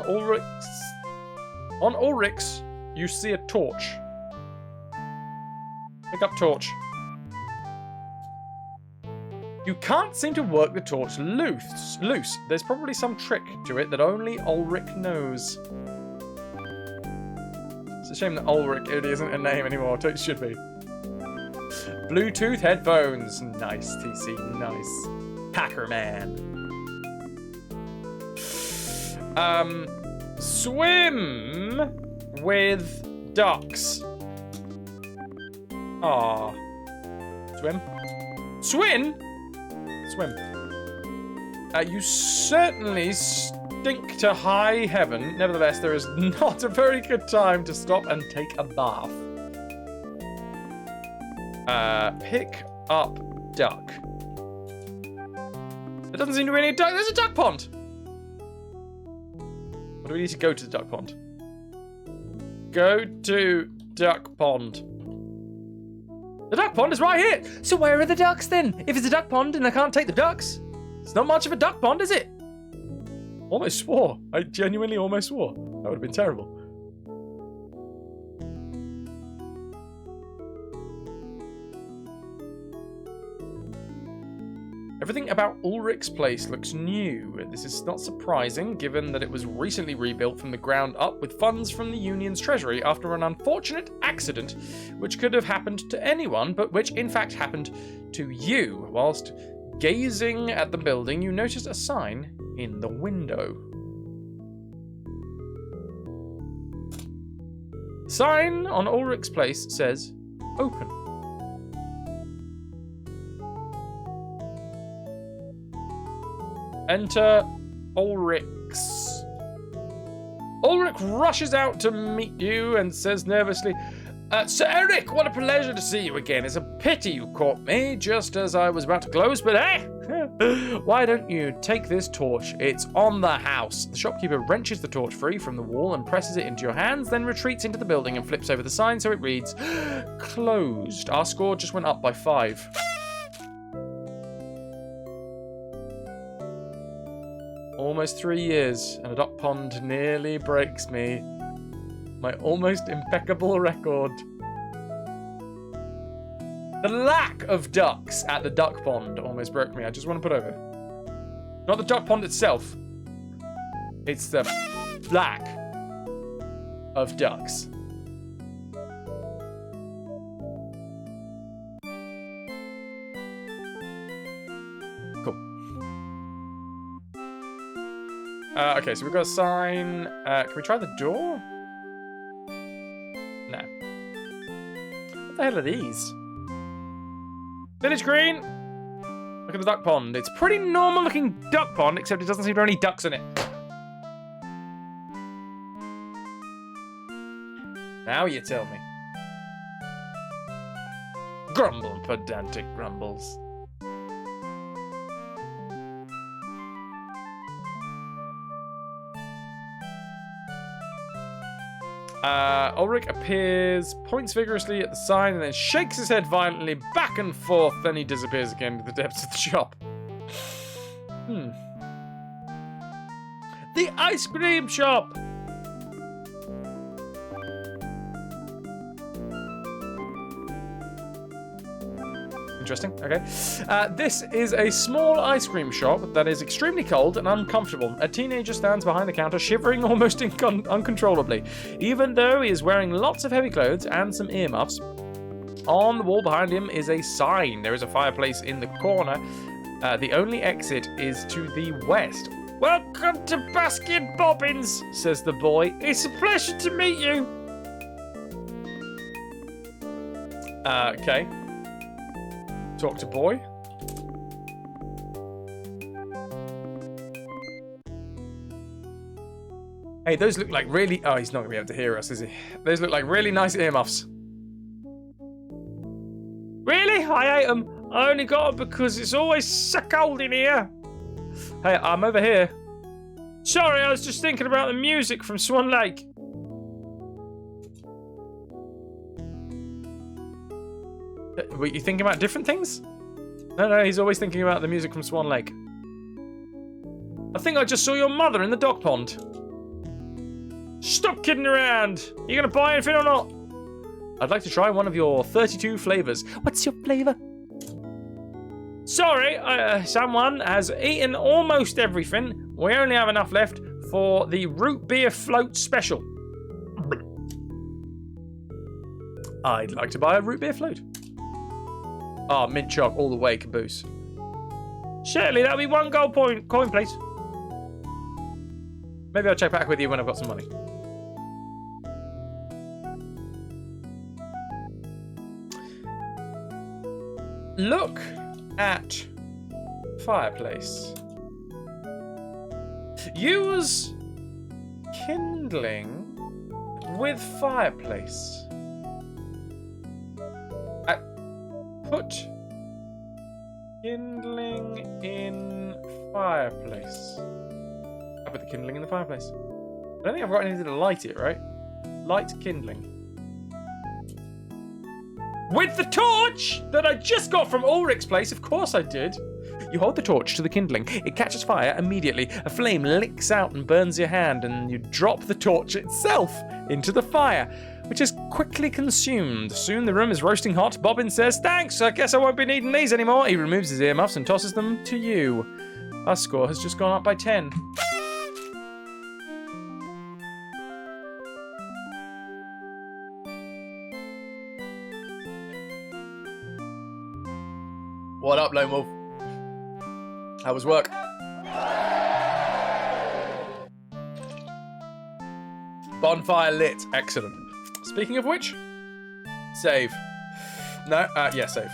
A: Ulrich's, you see a torch. Pick up torch. You can't seem to work the torch loose. There's probably some trick to it that only Ulrich knows. It's a shame that Ulrich isn't a name anymore. It should be. Bluetooth headphones. Nice, TC. Nice. Hacker man. Swim with ducks. Ah. Swim. Swim? Swim. You certainly stink to high heaven. Nevertheless, there is not a very good time to stop and take a bath. Pick up duck. There doesn't seem to be any duck. There's a duck pond. Or do we need to go to the duck pond? Go to duck pond. The duck pond is right here. So where are the ducks then? If it's a duck pond and I can't take the ducks, it's not much of a duck pond, is it? Almost swore. I genuinely almost swore. That would have been terrible. Everything about Ulrich's place looks new. This is not surprising, given that it was recently rebuilt from the ground up with funds from the Union's treasury after an unfortunate accident which could have happened to anyone, but which in fact happened to you. Whilst gazing at the building, you noticed a sign in the window. The sign on Ulrich's place says, "Open." Enter Ulrich's. Ulrich rushes out to meet you and says nervously, Sir Eric, what a pleasure to see you again. It's a pity you caught me just as I was about to close, but why don't you take this torch? It's on the house. The shopkeeper wrenches the torch free from the wall and presses it into your hands, then retreats into the building and flips over the sign so it reads, closed. Our score just went up by 5. Almost 3 years, and a duck pond nearly breaks me. My almost impeccable record. The lack of ducks at the duck pond almost broke me. I just want to put over. Not the duck pond itself. It's the lack of ducks. Okay, so we've got a sign. Can we try the door? No. What the hell are these? Village Green. Look at the duck pond. It's a pretty normal looking duck pond, except it doesn't seem to have any ducks in it. Now you tell me. Grumble, pedantic grumbles. Ulrich appears, points vigorously at the sign, and then shakes his head violently back and forth. Then he disappears again into the depths of the shop. The ice cream shop! Interesting, okay. This is a small ice cream shop that is extremely cold and uncomfortable. A teenager stands behind the counter, shivering almost uncontrollably, even though he is wearing lots of heavy clothes and some earmuffs. On the wall behind him is a sign. There is a fireplace in the corner. The only exit is to the west. Welcome to Baskin Bobbins, says the boy. It's a pleasure to meet you. Okay. Talk to boy. Hey, those look like really... Oh, he's not going to be able to hear us, is he? Those look like really nice earmuffs. Really? I ate them. I only got them because it's always so cold in here. Hey, I'm over here. Sorry, I was just thinking about the music from Swan Lake. Were you thinking about different things? No, he's always thinking about the music from Swan Lake. I think I just saw your mother in the duck pond. Stop kidding around. Are you going to buy anything or not? I'd like to try one of your 32 flavors. What's your flavor? Sorry, someone has eaten almost everything. We only have enough left for the root beer float special. I'd like to buy a root beer float. Oh, mint chalk all the way, caboose. Surely that'll be 1 gold coin, please. Maybe I'll check back with you when I've got some money. Look at fireplace. Use kindling with fireplace. Put kindling in fireplace. I put the kindling in the fireplace. I don't think I've got anything to light it, right? Light kindling. With the torch that I just got from Ulrich's place, of course I did. You hold the torch to the kindling. It catches fire immediately. A flame licks out and burns your hand, and you drop the torch itself into the fire, which is quickly consumed. Soon the room is roasting hot. Bobbin says, "Thanks, I guess I won't be needing these anymore." He removes his earmuffs and tosses them to you. Our score has just gone up by 10. What up, Lone Wolf? How was work? Bonfire lit. Excellent. Speaking of which, save. No, yeah, save.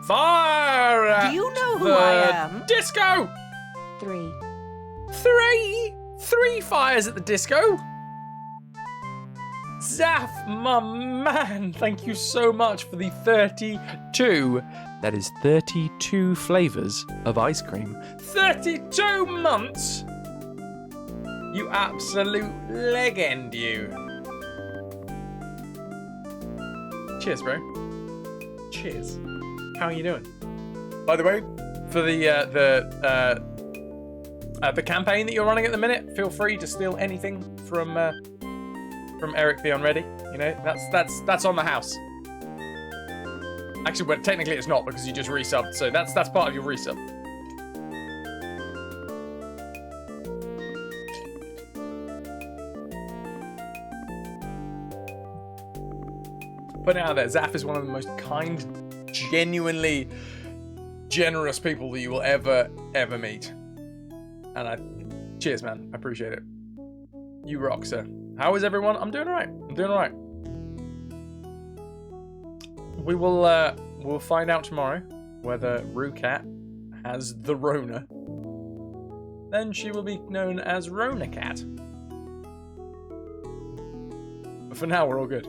A: Fire at
F: Do you know who
A: the
F: I am?
A: disco!
D: 3.
A: 3? 3 fires at the disco? Zaf, my man, thank you so much for the 32. That is 32 flavors of ice cream. 32 months? You absolute legend, you. Cheers, bro. Cheers. How are you doing? By the way, for the campaign that you're running at the minute, feel free to steal anything from Eric the Unready. You know, that's on the house. Actually, well, technically it's not because you just resubbed, so that's part of your resub. Put it out there, Zaf is one of the most kind, genuinely generous people that you will ever meet. And cheers, man. I appreciate it. You rock, sir. How is everyone? I'm doing alright. I'm doing alright. We'll find out tomorrow whether Rukat has the Rona. Then she will be known as Rona Cat. But for now, we're all good.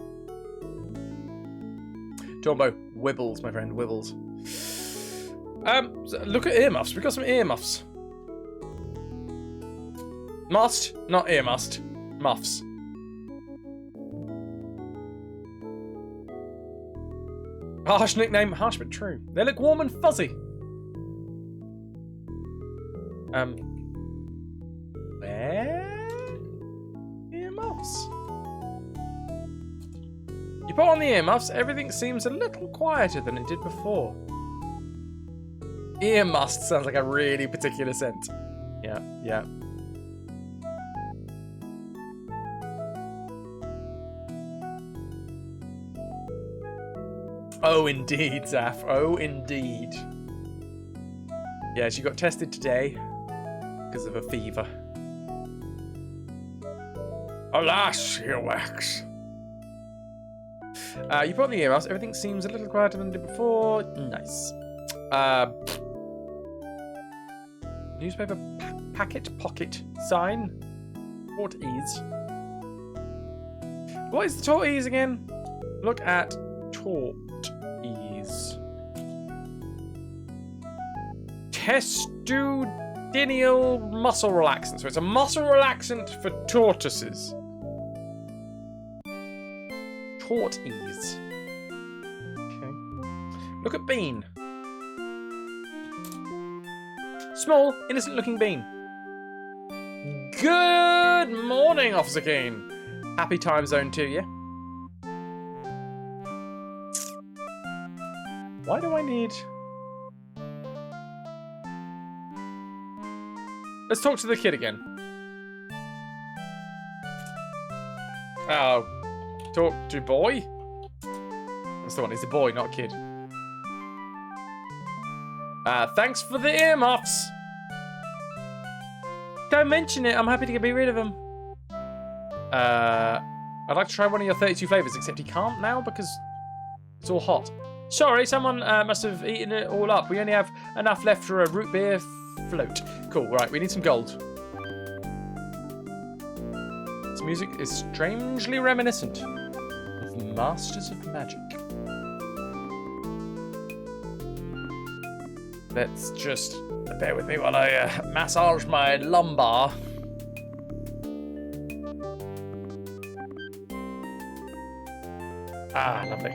A: Tombo, Wibbles, my friend, Wibbles. So look at earmuffs. We got some earmuffs. Must, not ear must. Muffs. Harsh nickname, harsh but true. They look warm and fuzzy. Where? Earmuffs. You put on the earmuffs, everything seems a little quieter than it did before. Ear must sounds like a really particular scent. Yeah, yeah. Oh, indeed, Zaf. Oh, indeed. Yeah, she got tested today because of a fever. Alas, earwax. You put on the earmuffs. Everything seems a little quieter than it did before. Nice. Newspaper packet pocket sign. Tortoise. What is the tortoise again? Look at tortoise. Testudinal muscle relaxant. So it's a muscle relaxant for tortoises. Tortoise. Okay. Look at bean. Small, innocent-looking bean. Good morning, Officer Keen. Happy time zone to you. Why do I need... Let's talk to the kid again. Oh, talk to boy? That's the one. He's a boy, not a kid. Thanks for the earmuffs. Don't mention it. I'm happy to get rid of them. I'd like to try one of your 32 flavors, except he can't now because it's all hot. Sorry, someone must have eaten it all up. We only have enough left for a root beer float. Cool, right, we need some gold. This music is strangely reminiscent of Masters of Magic. Let's just bear with me while I massage my lumbar. Ah, lovely.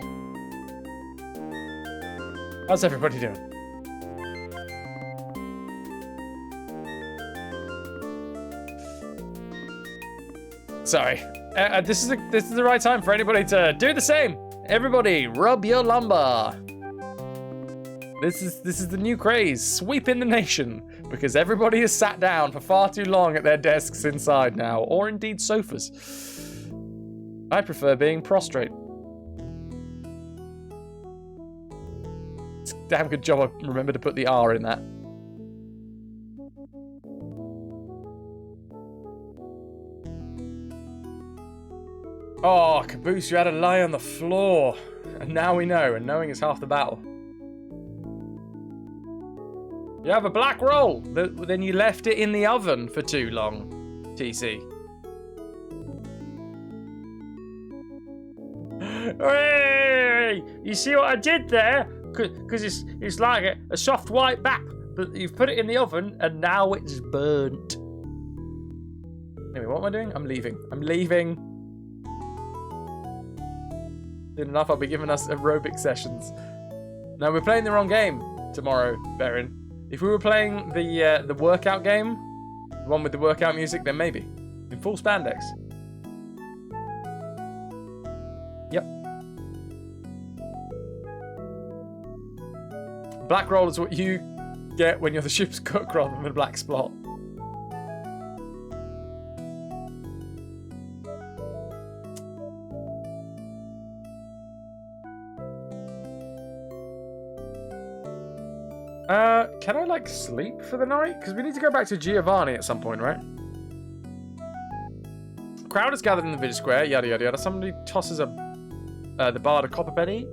A: How's everybody doing? Sorry. This is the right time for anybody to do the same. Everybody, rub your lumbar. This is the new craze. Sweep in the nation, because everybody has sat down for far too long at their desks inside now, or indeed sofas. I prefer being prostrate. It's a damn good job I remember to put the R in that. Oh, Caboose, you had to lie on the floor. And now we know, and knowing is half the battle. You have a black roll, then you left it in the oven for too long, TC. Hey! You see what I did there? Because it's like a soft white bap, but you've put it in the oven and now it's burnt. Anyway, what am I doing? I'm leaving. I'm leaving. Soon enough, I'll be giving us aerobic sessions. No, we're playing the wrong game tomorrow, Baron. If we were playing the workout game, the one with the workout music, then maybe. In full spandex. Yep. Black roll is what you get when you're the ship's cook rather than a black spot. Can I, like, sleep for the night? Because we need to go back to Giovanni at some point, right? Crowd is gathered in the village square, yada, yada, yada. Somebody tosses the bard a copper penny.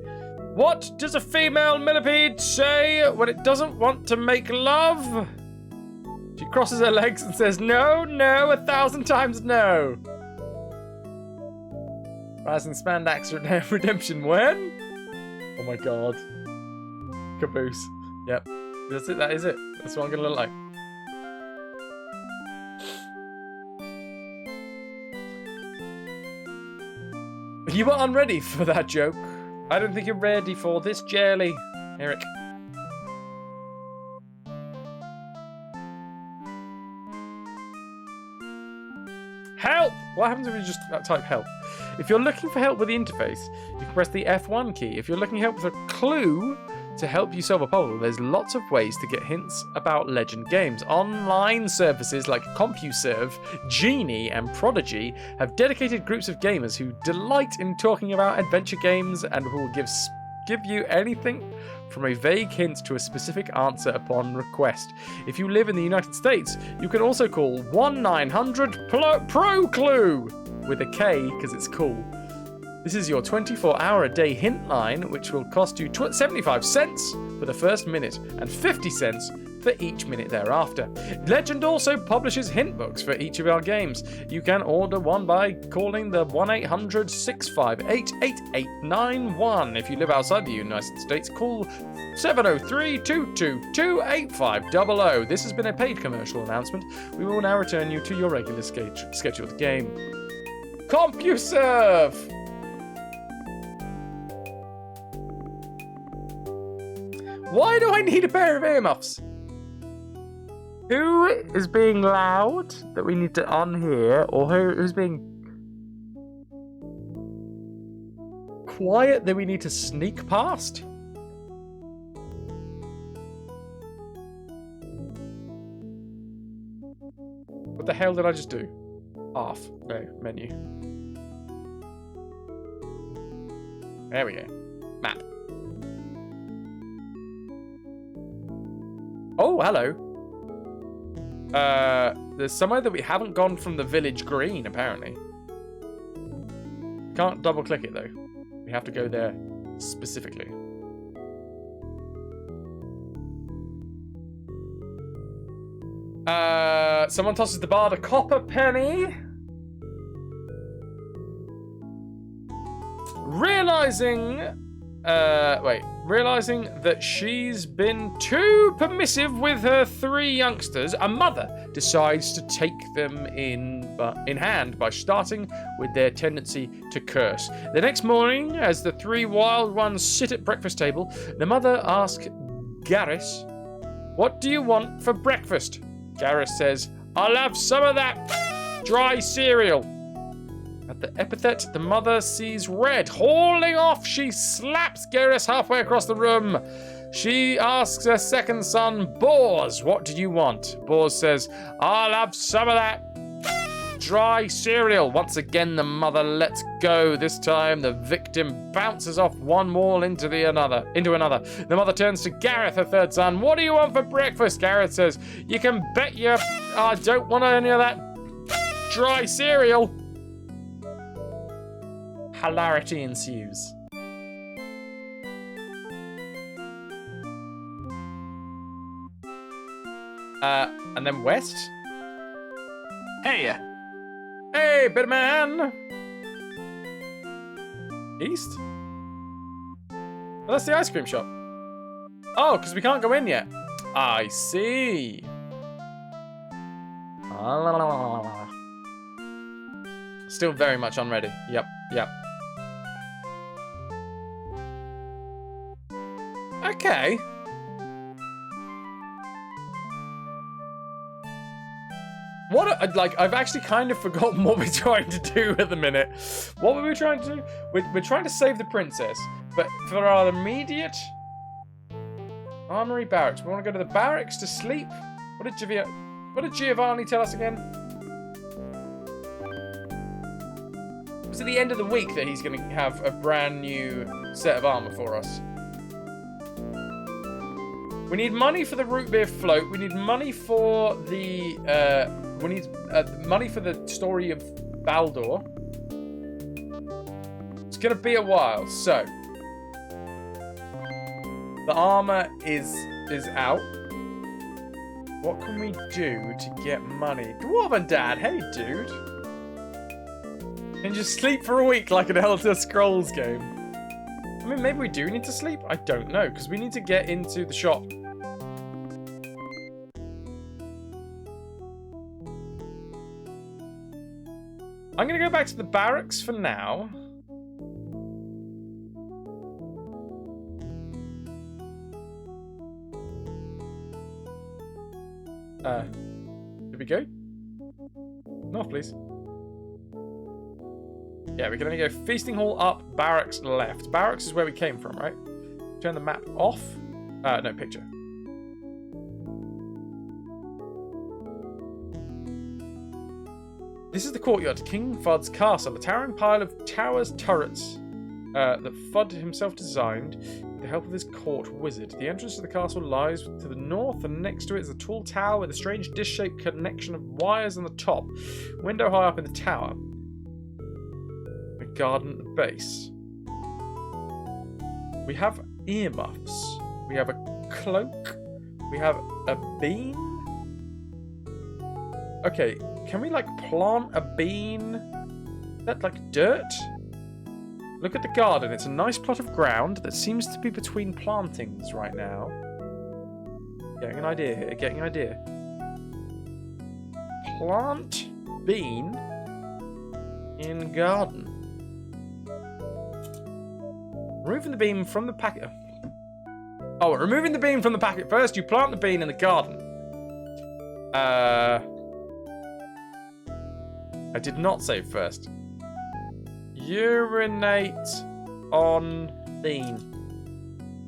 A: What does a female millipede say when it doesn't want to make love? She crosses her legs and says, no, no, 1,000 times no. Rise and Spandax Redemption when? Oh my god. Caboose. Yep. That's it, that is it. That's what I'm gonna look like. You were unready for that joke. I don't think you're ready for this jelly, Eric. Help! What happens if you just type help? If you're looking for help with the interface, you can press the F1 key. If you're looking for help with a clue to help you solve a puzzle, there's lots of ways to get hints about Legend games. Online services like CompuServe, Genie, and Prodigy have dedicated groups of gamers who delight in talking about adventure games and who will give you anything from a vague hint to a specific answer upon request. If you live in the United States, you can also call 1-900-PRO-CLUE with a K because it's cool. This is your 24-hour-a-day hint line, which will cost you 75 cents for the first minute and 50 cents for each minute thereafter. Legend also publishes hint books for each of our games. You can order one by calling the 1-800-658-8891. If you live outside the United States, call 703-222-8500. This has been a paid commercial announcement. We will now return you to your regular scheduled game. CompuServe! Why do I need a pair of earmuffs? Who is being loud that we need to unhear, or who's being quiet that we need to sneak past? What the hell did I just do? Half. No, menu. There we go. Map. Oh, hello. There's somewhere that we haven't gone from the village green, apparently. Can't double click it though. We have to go there specifically. Someone tosses the bard a copper penny. Realizing that she's been too permissive with her 3 youngsters, a mother decides to take them in hand by starting with their tendency to curse. The next morning, as the 3 wild ones sit at breakfast table, the mother asks Garrus, "What do you want for breakfast?" Garrus says, "I'll have some of that dry cereal." At the epithet, the mother sees red. Hauling off, she slaps Garrus halfway across the room. She asks her second son, Bors, "What do you want?" Bors says, "I'll have some of that dry cereal." Once again, the mother lets go. This time, the victim bounces off one wall into another. The mother turns to Gareth, her third son. "What do you want for breakfast?" Gareth says, "You can bet I don't want any of that dry cereal." Hilarity ensues. And then west.
C: Hey!
A: Hey, bit man! East? Well, that's the ice cream shop. Oh, because we can't go in yet. I see. Still very much unready. Yep. Okay. I've actually kind of forgotten what we're trying to do at the minute. What were we trying to do? We're trying to save the princess, but for our immediate armory barracks, we want to go to the barracks to sleep. What did Giovanni tell us again? It was at the end of the week that he's going to have a brand new set of armor for us. We need money for the root beer float. We need money for the money for the story of Baldur. It's gonna be a while, so the armor is out. What can we do to get money? Dwarven Dad, hey dude. And just sleep for a week like an Elder Scrolls game. I mean, maybe we do need to sleep? I don't know, because we need to get into the shop. I'm going to go back to the barracks for now. Did we go? North, please. Yeah, we can only go feasting hall up, barracks left. Barracks is where we came from, right? Turn the map off. No, picture. This is the courtyard to King Fudd's castle, a towering pile of towers, turrets that Fudd himself designed with the help of his court wizard. The entrance to the castle lies to the north, and next to it is a tall tower with a strange dish-shaped connection of wires on the top. Window high up in the tower. A garden at the base. We have earmuffs. We have a cloak. We have a bean. Okay, can we like plant a bean? Is that like dirt? Look at the garden. It's a nice plot of ground that seems to be between plantings right now. Getting an idea here. Getting an idea. Plant bean in garden. Removing the bean from the packet. Oh, removing the bean from the packet. First, you plant the bean in the garden. I did not save first. Urinate on bean.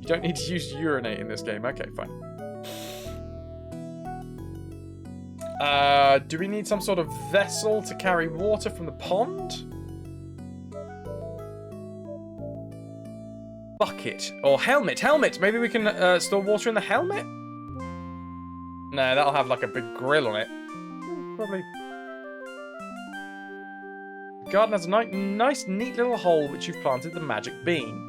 A: You don't need to use urinate in this game. Okay, fine. Do we need some sort of vessel to carry water from the pond? bucket or helmet. Helmet. Maybe we can store water in the helmet? No, that'll have like a big grill on it. Probably. The garden has a nice, neat little hole which you've planted the magic bean.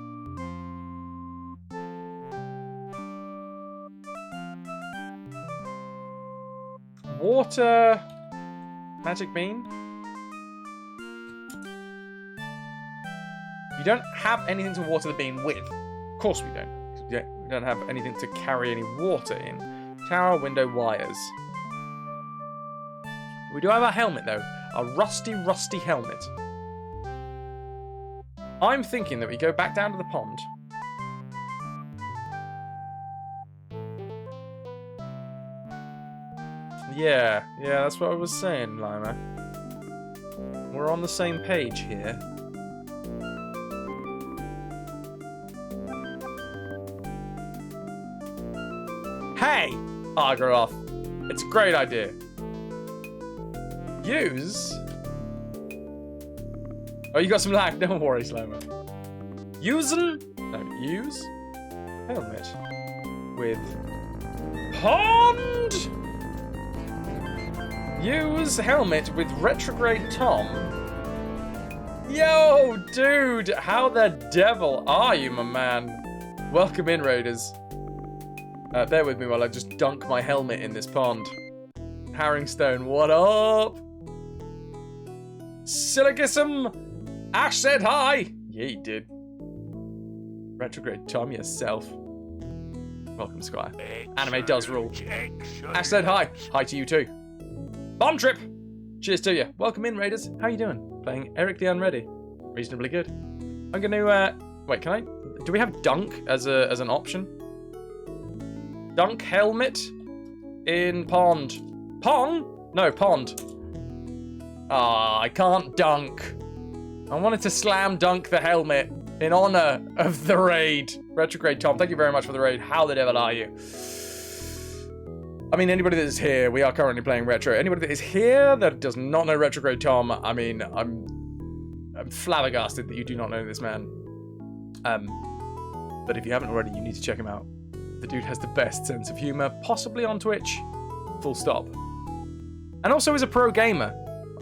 A: Water. Magic bean. You don't have anything to water the bean with. Of course we don't. We don't have anything to carry any water in. Tower, window, wires. We do have a helmet, though. A rusty helmet. I'm thinking that we go back down to the pond. Yeah, that's what I was saying, Lima. We're on the same page here. Hey! Argaroth. It's a great idea. Use? Oh, you got some lag. Don't worry, Slowmo. Using? No, use? Helmet. With pond? Use helmet with retrograde Tom. Yo, dude! How the devil are you, my man? Welcome in, Raiders. Bear with me while I just dunk my helmet in this pond. Harringstone, what up? Silicism! Ash said hi! Yeah, he did. Retrograde Tom yourself. Welcome, Squire. Anime does rule. Ash said hi. Hi to you too. Bomb trip! Cheers to you. Welcome in, Raiders. How you doing? Playing Eric the Unready. Reasonably good. I'm gonna, wait, can I? Do we have dunk as an option? Dunk helmet in pond. Pond? No, pond. Ah, I can't dunk. I wanted to slam dunk the helmet in honor of the raid. Retrograde Tom, thank you very much for the raid. How the devil are you? I mean, anybody that is here, we are currently playing Retro. Anybody that is here that does not know Retrograde Tom, I mean, I'm flabbergasted that you do not know this man. But if you haven't already, you need to check him out. The dude has the best sense of humor, possibly on Twitch. Full stop. And also is a pro gamer.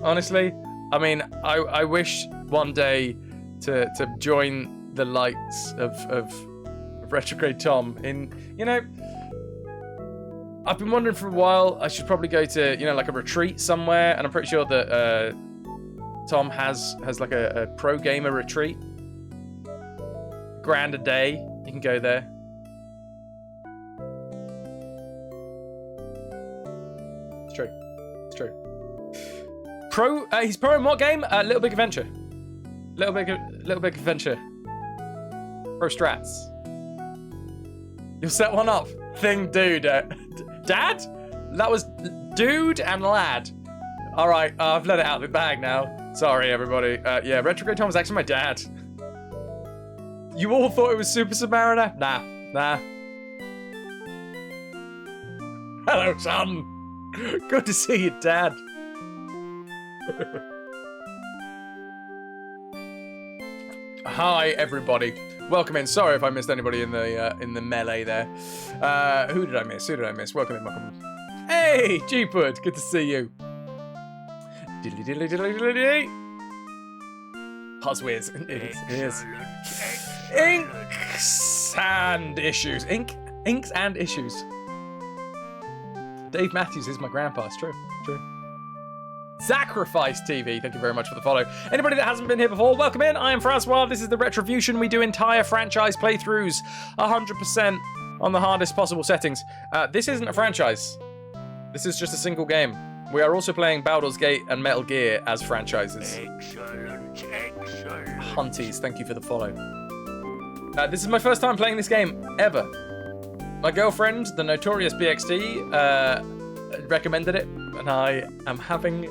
A: Honestly, I mean, I wish one day to join the likes of Retrograde Tom in, you know, I've been wondering for a while, I should probably go to, you know, like a retreat somewhere, and I'm pretty sure that Tom has like a pro gamer retreat. $1,000 a day, you can go there. It's true. It's true. He's pro in what game? Little Big Adventure. Little Big Adventure. Pro strats. You'll set one up. Thing, dude. Dad? That was dude and lad. All right, I've let it out of the bag now. Sorry, everybody. Yeah, Retrograde Tom was actually my dad. You all thought it was Super Submariner? Nah. Hello, son. Good to see you, Dad. Hi, everybody. Welcome in. Sorry if I missed anybody in the melee there. Who did I miss? Welcome in. Hey, Jeepwood. Good to see you. Diddly diddly diddly diddly. Puzzwiz. It is. Inks and issues. Inks and issues. Dave Matthews is my grandpa. It's true. Sacrifice TV, thank you very much for the follow. Anybody that hasn't been here before, welcome in. I am FrasWhar. This is the RetroVution. We do entire franchise playthroughs, 100% on the hardest possible settings. This isn't a franchise. This is just a single game. We are also playing Baldur's Gate and Metal Gear as franchises.
B: Excellent.
A: Hunties, thank you for the follow. This is my first time playing this game, ever. My girlfriend, the notorious BXD, recommended it, and I am having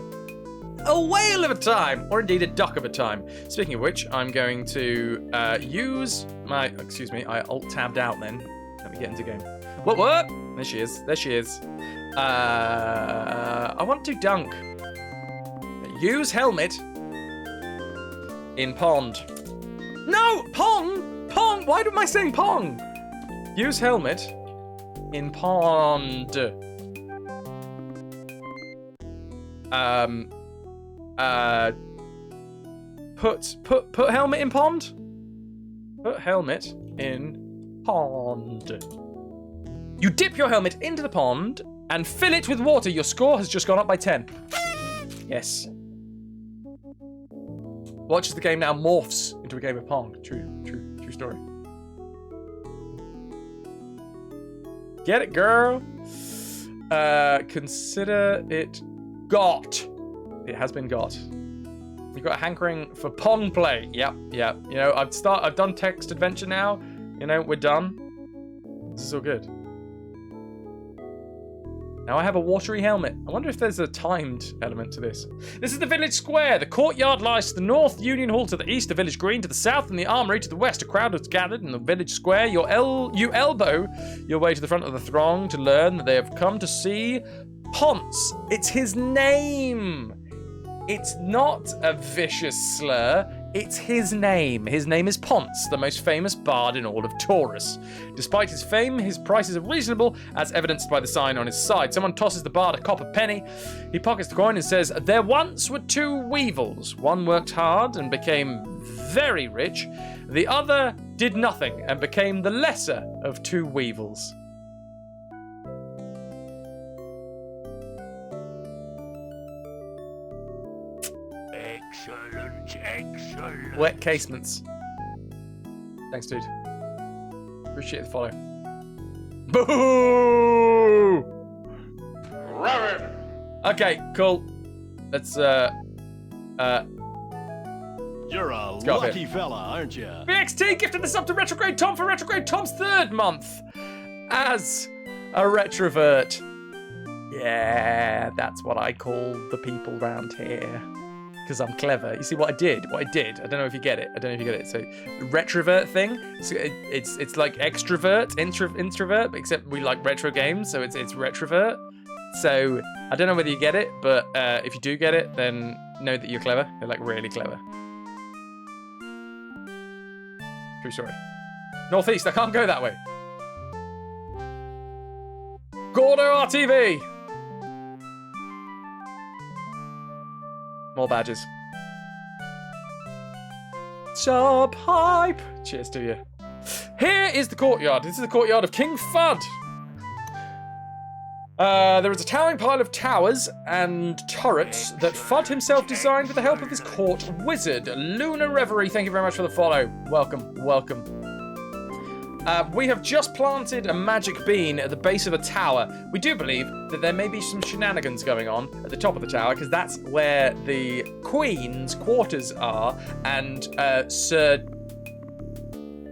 A: a whale of a time, or indeed a duck of a time. Speaking of which, I'm going to use my, excuse me, I alt-tabbed out then. Let me get into game. What? There she is. I want to dunk. Use helmet in pond. No, pond. Why am I saying pong? Use helmet in pond. Put helmet in pond. Put helmet in pond. You dip your helmet into the pond and fill it with water. Your score has just gone up by 10. Yes. Watch as the game now morphs into a game of pong. True story. Get it, girl. Consider it got. It has been got. You've got a hankering for pong play. Yep. You know, I've done text adventure now. You know, we're done. This is all good. Now I have a watery helmet. I wonder if there's a timed element to this. This is the village square. The courtyard lies to the north, Union Hall to the east, the village green to the south, and the armory to the west. A crowd has gathered in the village square. You elbow your way to the front of the throng to learn that they have come to see Ponce. It's his name. It's not a vicious slur. It's his name. His name is Ponce, the most famous bard in all of Taurus. Despite his fame, his prices are reasonable, as evidenced by the sign on his side. Someone tosses the bard a copper penny. He pockets the coin and says, "There once were two weevils. One worked hard and became very rich. The other did nothing and became the lesser of two weevils."
B: Excellent.
A: Wet casements. Thanks, dude. Appreciate the follow. Boo! Okay, cool. Let's
F: You're a
A: go up
F: lucky
A: here.
F: fella, aren't you?
A: BXT gifted this up to Retrograde Tom for Retrograde Tom's 3rd month as a retrovert. Yeah, that's what I call the people round here. Because I'm clever. You see what I did? I don't know if you get it. So, the retrovert thing, it's like extrovert, introvert, except we like retro games, so it's retrovert. So, I don't know whether you get it, but if you do get it, then know that you're clever. You're like really clever. True story. Northeast, I can't go that way. Gordo RTV! More badges. Sub hype! Cheers to you. Here is the courtyard. This is the courtyard of King Fudd. There is a towering pile of towers and turrets that Fudd himself designed with the help of his court wizard, Lunar Reverie. Thank you very much for the follow. Welcome. We have just planted a magic bean at the base of a tower. We do believe that there may be some shenanigans going on at the top of the tower, because that's where the Queen's quarters are, and Sir...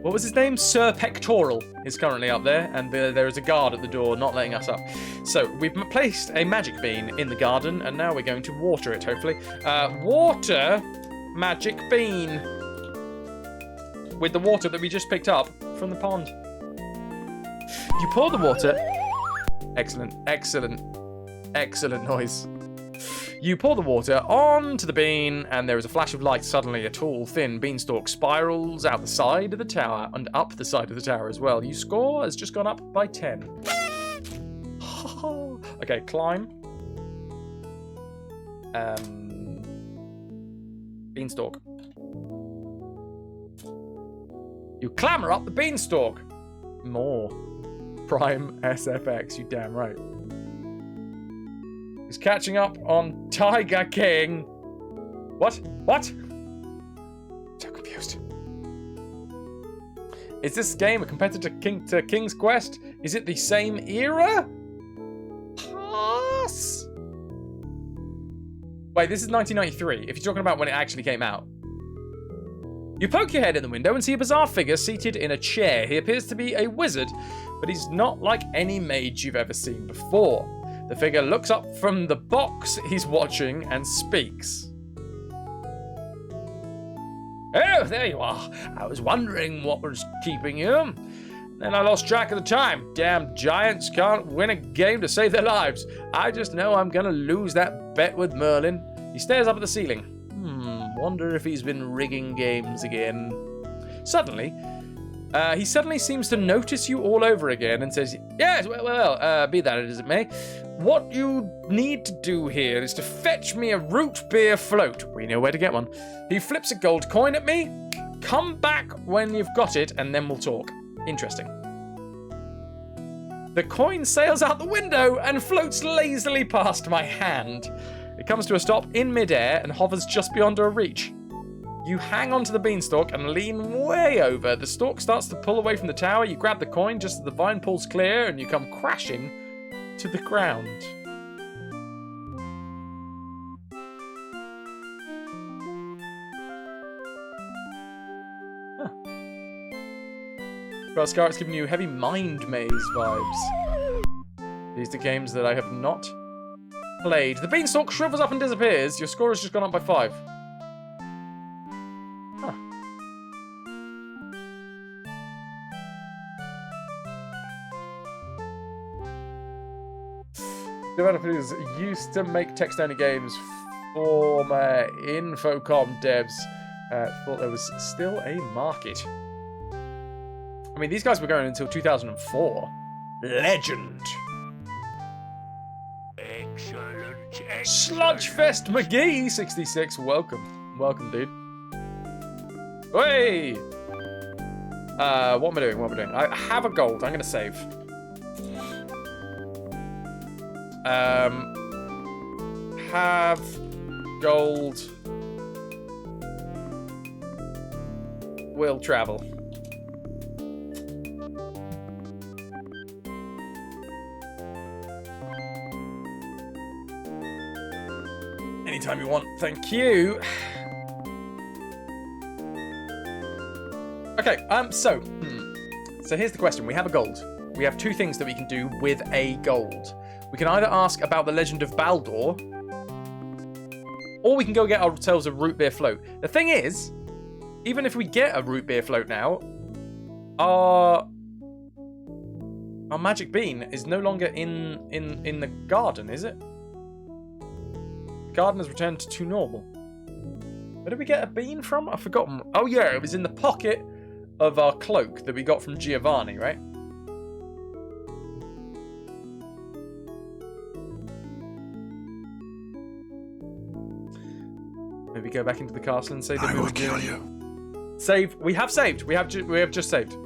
A: What was his name? Sir Pectoral is currently up there, and there is a guard at the door not letting us up. So, we've placed a magic bean in the garden, and now we're going to water it, hopefully. Water magic bean. With the water that we just picked up from the pond. You pour the water. Excellent noise. You pour the water onto the bean, and there is a flash of light. Suddenly, a tall, thin beanstalk spirals out the side of the tower and up the side of the tower as well. Your score has just gone up by 10. Okay, climb. Beanstalk. You clamber up the beanstalk. More. Prime SFX, you damn right. He's catching up on Tiger King. What? So confused. Is this game a competitor to King's Quest? Is it the same era? Pass. Wait, this is 1993. If you're talking about when it actually came out. You poke your head in the window and see a bizarre figure seated in a chair. He appears to be a wizard, but he's not like any mage you've ever seen before. The figure looks up from the box he's watching and speaks. "Oh, there you are. I was wondering what was keeping you. Then I lost track of the time. Damn giants can't win a game to save their lives. I just know I'm gonna lose that bet with Merlin." He stares up at the ceiling. Wonder if he's been rigging games again. Suddenly, He suddenly seems to notice you all over again and says, yes, well, be that as it may. What you need to do here is to fetch me a root beer float. We know where to get one. He flips a gold coin at me. Come back when you've got it, and then we'll talk. Interesting. The coin sails out the window and floats lazily past my hand. It comes to a stop in midair and hovers just beyond our reach. You hang onto the beanstalk and lean way over. The stalk starts to pull away from the tower. You grab the coin just as the vine pulls clear and you come crashing to the ground. Huh. Well, Scarlet's giving you heavy mind maze vibes. These are the games that I have not played. The beanstalk shrivels up and disappears. Your score has just gone up by 5. Developers used to make text-only games for Infocom devs. Thought there was still a market. I mean, these guys were going until 2004. Legend.
B: Excellent.
A: Sludgefest McGee 66. Welcome, dude. Hey. What am I doing? I have a gold. I'm gonna save. Have gold. Will travel. Anytime you want. Thank you. Okay, so here's the question. We have a gold. We have 2 things that we can do with a gold. We can either ask about the legend of Baldur, or we can go get ourselves a root beer float. The thing is, even if we get a root beer float now, our magic bean is no longer in the garden, is it? The garden has returned to normal. Where did we get a bean from? I've forgotten. Oh yeah, it was in the pocket of our cloak that we got from Giovanni, right? Maybe go back into the castle and say that
F: I will kill you.
A: Save. We have saved. We have just saved.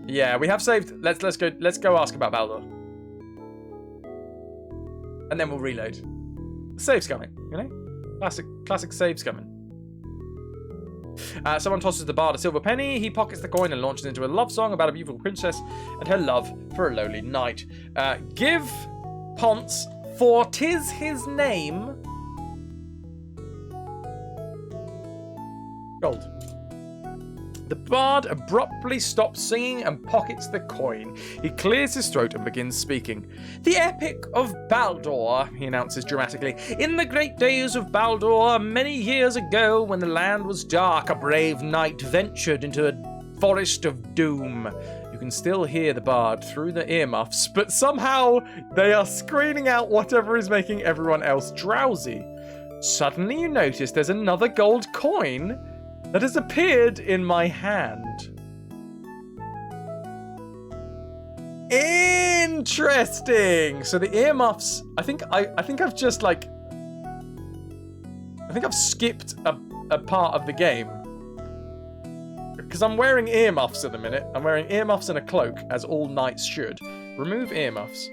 A: Yeah, we have saved. Let's go ask about Baldur. And then we'll reload. The save's coming, you know? Classic save's coming. Someone tosses the bard a silver penny. He pockets the coin and launches into a love song about a beautiful princess and her love for a lowly knight. Give Ponce, for 'tis his name, gold. The bard abruptly stops singing and pockets the coin. He clears his throat and begins speaking. The Epic of Baldur, he announces dramatically. In the great days of Baldur, many years ago, when the land was dark, a brave knight ventured into a forest of doom. You can still hear the bard through the earmuffs, but somehow they are screening out whatever is making everyone else drowsy. Suddenly you notice there's another gold coin that has appeared in my hand. Interesting. So the earmuffs. I think I've just like. I think I've skipped a part of the game because I'm wearing earmuffs at the minute. I'm wearing earmuffs and a cloak, as all knights should. Remove earmuffs.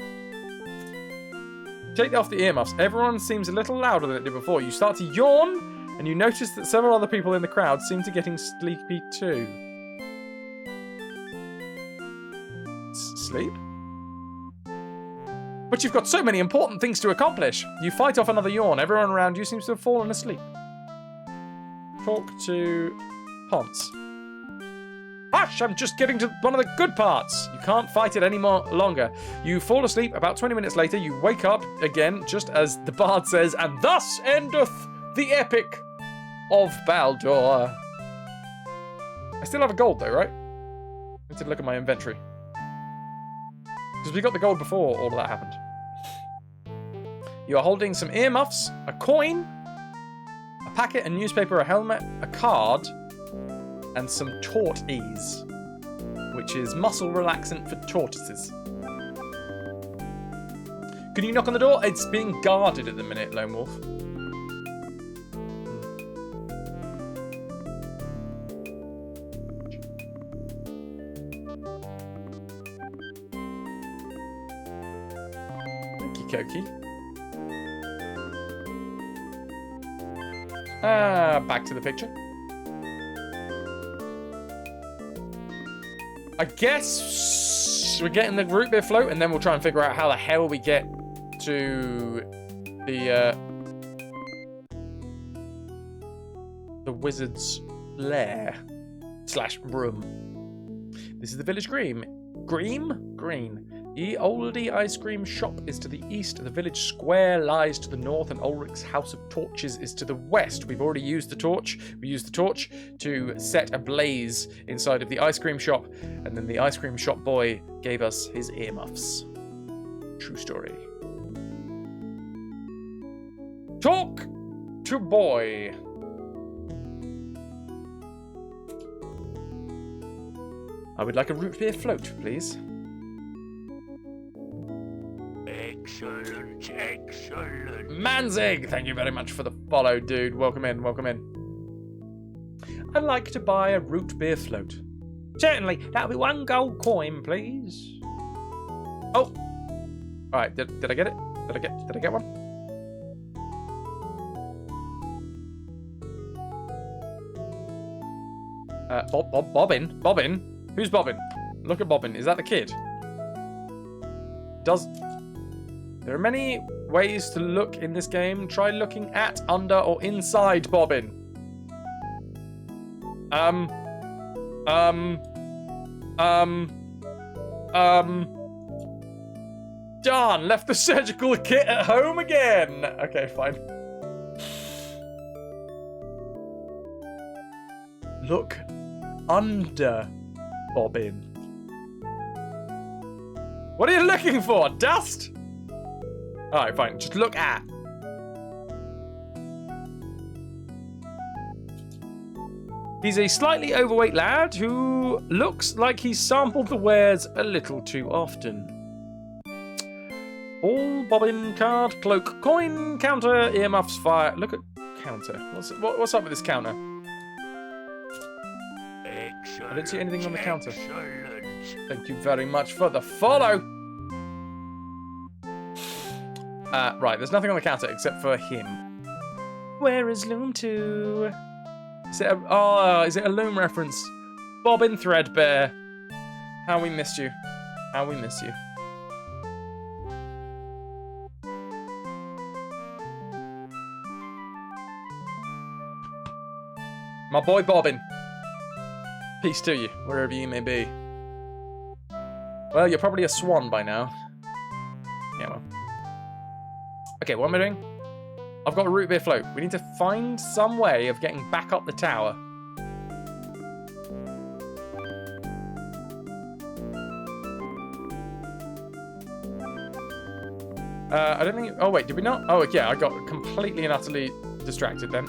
A: Take off the earmuffs. Everyone seems a little louder than it did before. You start to yawn. And you notice that several other people in the crowd seem to be getting sleepy too. Sleep? But you've got so many important things to accomplish. You fight off another yawn. Everyone around you seems to have fallen asleep. Talk to Ponce. Hush, I'm just getting to one of the good parts. You can't fight it any more longer. You fall asleep. About 20 minutes later, you wake up again, just as the bard says, and thus endeth the Epic of Baldur. I still have a gold though, right? I need to look at my inventory. Because we got the gold before all of that happened. You are holding some earmuffs, a coin, a packet, a newspaper, a helmet, a card, and some taut ease, which is muscle relaxant for tortoises. Can you knock on the door? It's being guarded at the minute, Lone Wolf. Okie dokie. Back to the picture. I guess we're getting the root beer float, and then we'll try and figure out how the hell we get to the wizard's lair / room. This is the village green. Green. The Oldie ice cream shop is to the east. The village square lies to the north, and Ulrich's house of torches is to the west. We've already used the torch. We used the torch to set a blaze inside of the ice cream shop, and then the ice cream shop boy gave us his earmuffs. True story. Talk to boy. I would like a root beer float, please.
B: Excellent.
A: Manzig, thank you very much for the follow, dude. Welcome in, welcome in. I'd like to buy a root beer float. Certainly, that'll be 1 gold coin, please. Oh, all right. Did I get it? Did I get one? Bobbin. Who's Bobbin? Look at Bobbin. Is that the kid? There are many ways to look in this game. Try looking at, under, or inside Bobbin. Darn, left the surgical kit at home again. Okay, fine. Look under Bobbin. What are you looking for? Dust? Alright, fine. Just look at. He's a slightly overweight lad who looks like he's sampled the wares a little too often. All bobbin, card, cloak, coin, counter, earmuffs, fire. Look at counter. What's up with this counter?
B: Excellent.
A: I didn't see anything on the counter.
B: Excellent.
A: Thank you very much for the follow. Right, there's nothing on the counter except for him. Where is Loom 2? Is it a Loom reference? Bobbin Threadbare. How we missed you. How we miss you. My boy Bobbin. Peace to you, wherever you may be. Well, you're probably a swan by now. Yeah, well. Okay, what am I doing? I've got a root beer float. We need to find some way of getting back up the tower. I don't think... Oh, wait, did we not? Oh, yeah, I got completely and utterly distracted then.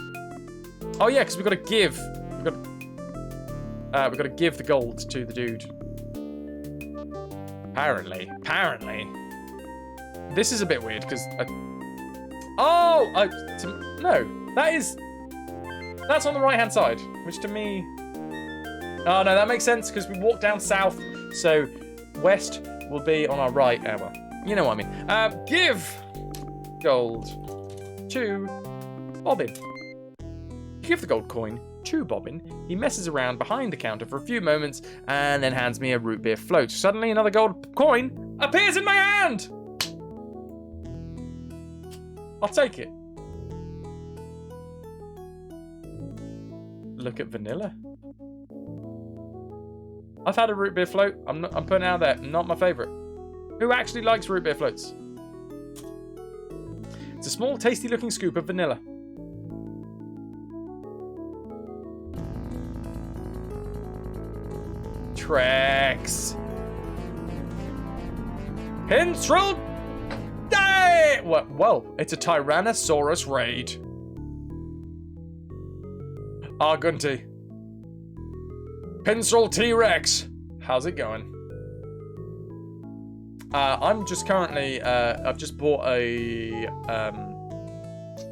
A: Oh, yeah, because we've got to give... We've got to give the gold to the dude. Apparently. This is a bit weird, because... no, that's on the right-hand side, which to me... Oh, no, that makes sense, because we walk down south, so west will be on our right. Oh, well, you know what I mean. Give gold to Bobbin. Give the gold coin to Bobbin. He messes around behind the counter for a few moments and then hands me a root beer float. Suddenly, another gold coin appears in my hand! I'll take it. Look at vanilla. I've had a root beer float. I'm putting it out there. Not my favourite. Who actually likes root beer floats? It's a small, tasty-looking scoop of vanilla. Trex. Pinstrill. Well, it's a Tyrannosaurus raid. Argunti. Pencil T-Rex. How's it going? I'm just currently, I've just bought a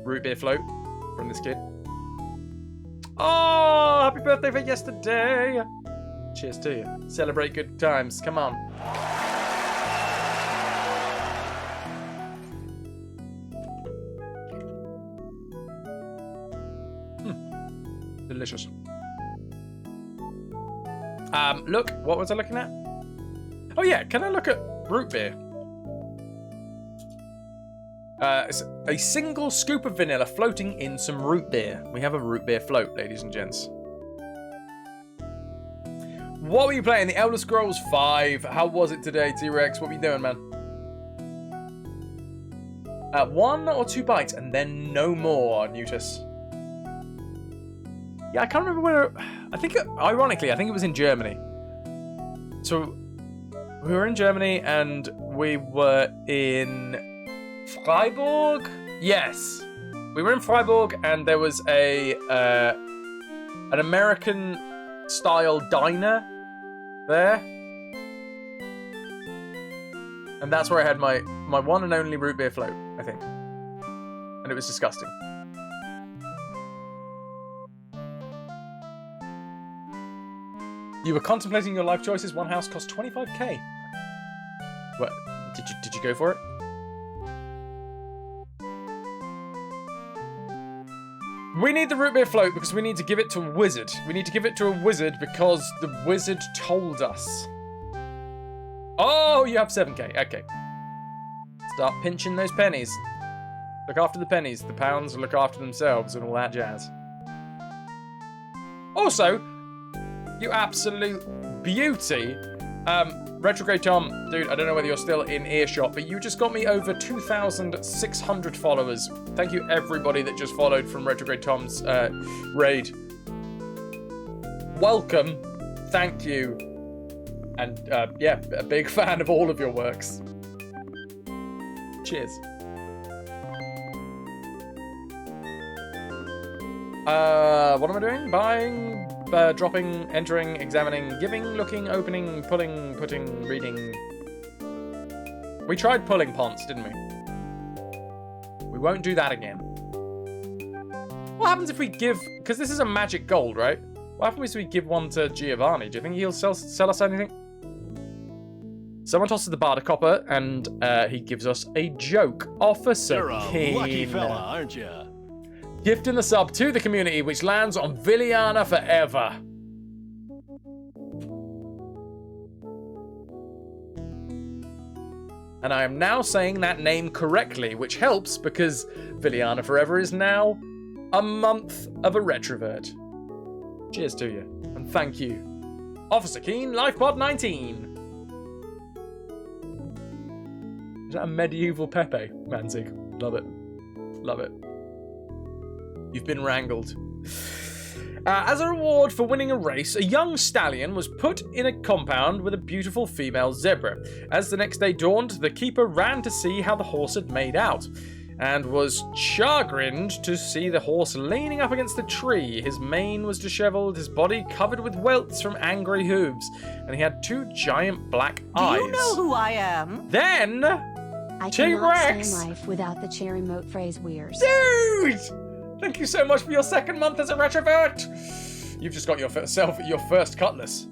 A: root beer float from this kid. Oh, happy birthday for yesterday. Cheers to you. Celebrate good times. Come on. Delicious. Look, what was I looking at? Oh yeah, can I look at root beer? It's a single scoop of vanilla floating in some root beer. We have a root beer float, ladies and gents. What were you playing? The Elder Scrolls 5. How was it today, T-Rex? What were you doing, man? 1 or 2 bites and then no more, Nutus. Yeah, I can't remember where. I think, ironically, I think it was in Germany. So, we were in Germany and we were in Freiburg? Yes. We were in Freiburg and there was an American-style diner there. And that's where I had my one and only root beer float, I think. And it was disgusting. You were contemplating your life choices. One house cost 25k. What? Did you go for it? We need the root beer float because we need to give it to a wizard. We need to give it to a wizard because the wizard told us. Oh, you have 7k. Okay. Start pinching those pennies. Look after the pennies. The pounds look after themselves and all that jazz. Also, you absolute beauty. Retrograde Tom, dude, I don't know whether you're still in earshot, but you just got me over 2,600 followers. Thank you, everybody that just followed from Retrograde Tom's raid. Welcome. Thank you. And, yeah, a big fan of all of your works. Cheers. What am I doing? Buying, dropping, entering, examining, giving, looking, opening, pulling, putting, reading. We tried pulling Ponce, didn't we? We won't do that again. What happens if we give... Because this is a magic gold, right? What happens if we give one to Giovanni? Do you think he'll sell us anything? Someone tosses the bar to copper, and he gives us a joke. Officer
F: You're a
A: Keen.
F: lucky fella, aren't you?
A: Gifting the sub to the community, which lands on Viliana forever. And I am now saying that name correctly, which helps because Viliana Forever is now a month of a retrovert. Cheers to you, and thank you. Officer Keen, LifePod 19. Is that a medieval Pepe, Manzig? Love it. Love it. You've been wrangled. As a reward for winning a race, a young stallion was put in a compound with a beautiful female zebra. As the next day dawned, the keeper ran to see how the horse had made out, and was chagrined to see the horse leaning up against a tree. His mane was disheveled, his body covered with welts from angry hooves, and he had 2 giant black eyes.
G: Do you know who I am?
A: Then,
H: I
A: T-Rex!
H: cannot stand life without the cherry moat FrasWhars.
A: Dude! Thank you so much for your 2nd month as a retrovert. You've just got yourself your first cutlass.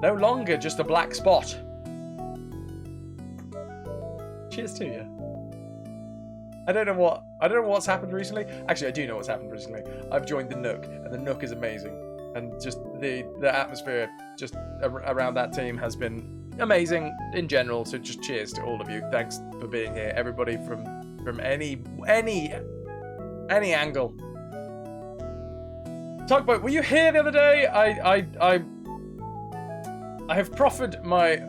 A: No longer just a black spot. Cheers to you. I don't know what's happened recently. Actually, I do know what's happened recently. I've joined the Nook, and the Nook is amazing. And just the atmosphere just around that team has been amazing in general. So just cheers to all of you. Thanks for being here, everybody from any angle. Tugboat, were you here the other day? I have proffered my...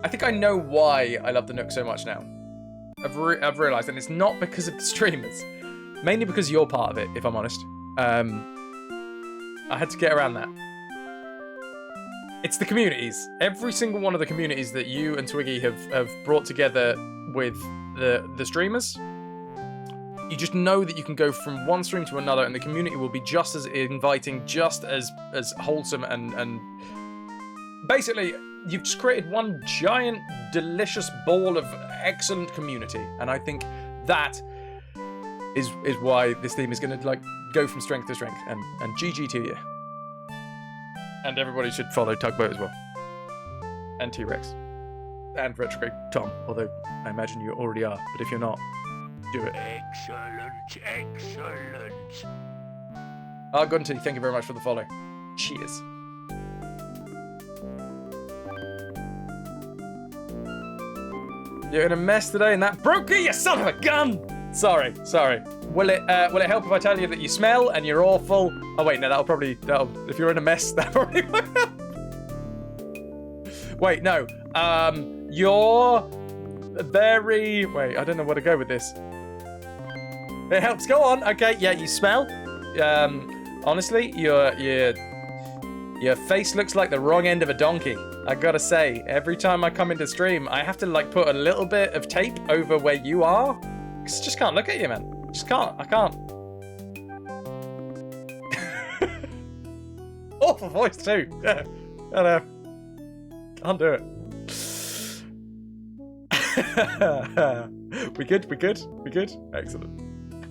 A: I think I know why I love the Nook so much now. I've realised, and it's not because of the streamers. Mainly because you're part of it, if I'm honest. I had to get around that. It's the communities. Every single one of the communities that you and Twiggy have brought together with the streamers. you just know that you can go from one stream to another, and the community will be just as inviting, just as wholesome, and basically, you've just created one giant, delicious ball of excellent community, and I think that is why this team is going to like go from strength to strength, and GG to you. And everybody should follow Tugboat as well, and T-Rex, and Retrograde Tom, although I imagine you already are, but if you're not, do it.
B: Excellent, excellent.
A: Gunty, thank you very much for the follow. Cheers. You're in a mess today, and that broke you, you son of a gun! Sorry. Will it help if I tell you that you smell and you're awful? Oh wait, no, that'll if you're in a mess, that probably won't help. Wait, no. You're very. Wait, I don't know where to go with this. It helps. Go on. Okay, yeah, you smell. Honestly, your face looks like the wrong end of a donkey. I gotta say, every time I come into stream, I have to like put a little bit of tape over where you are. Cause I just can't look at you, man. Just can't. I can't. Awful voice too. Yeah. I know. Can't do it. We good? Excellent.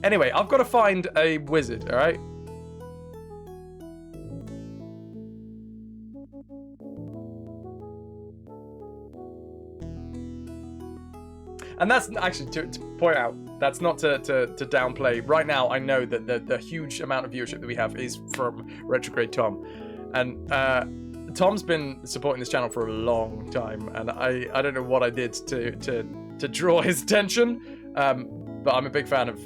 A: Anyway, I've got to find a wizard, alright? And that's actually, to point out, that's not to downplay. Right now, I know that the huge amount of viewership that we have is from Retrograde Tom. And Tom's been supporting this channel for a long time, and I don't know what I did to draw his attention, but I'm a big fan of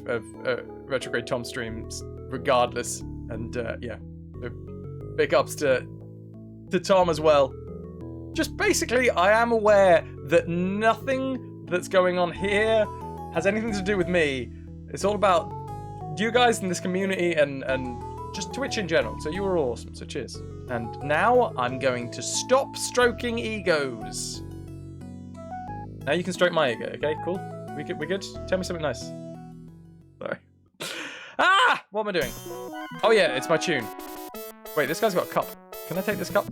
A: Retrograde Tom streams regardless, and yeah, big ups to Tom as well. Just basically, I am aware that nothing that's going on here has anything to do with me. It's all about you guys in this community and just Twitch in general. So you were awesome, so cheers. And now I'm going to stop stroking egos. Now you can stroke my ego, okay? Cool? We good? Tell me something nice. Sorry. Ah! What am I doing? Oh yeah, it's my tune. Wait, this guy's got a cup. Can I take this cup?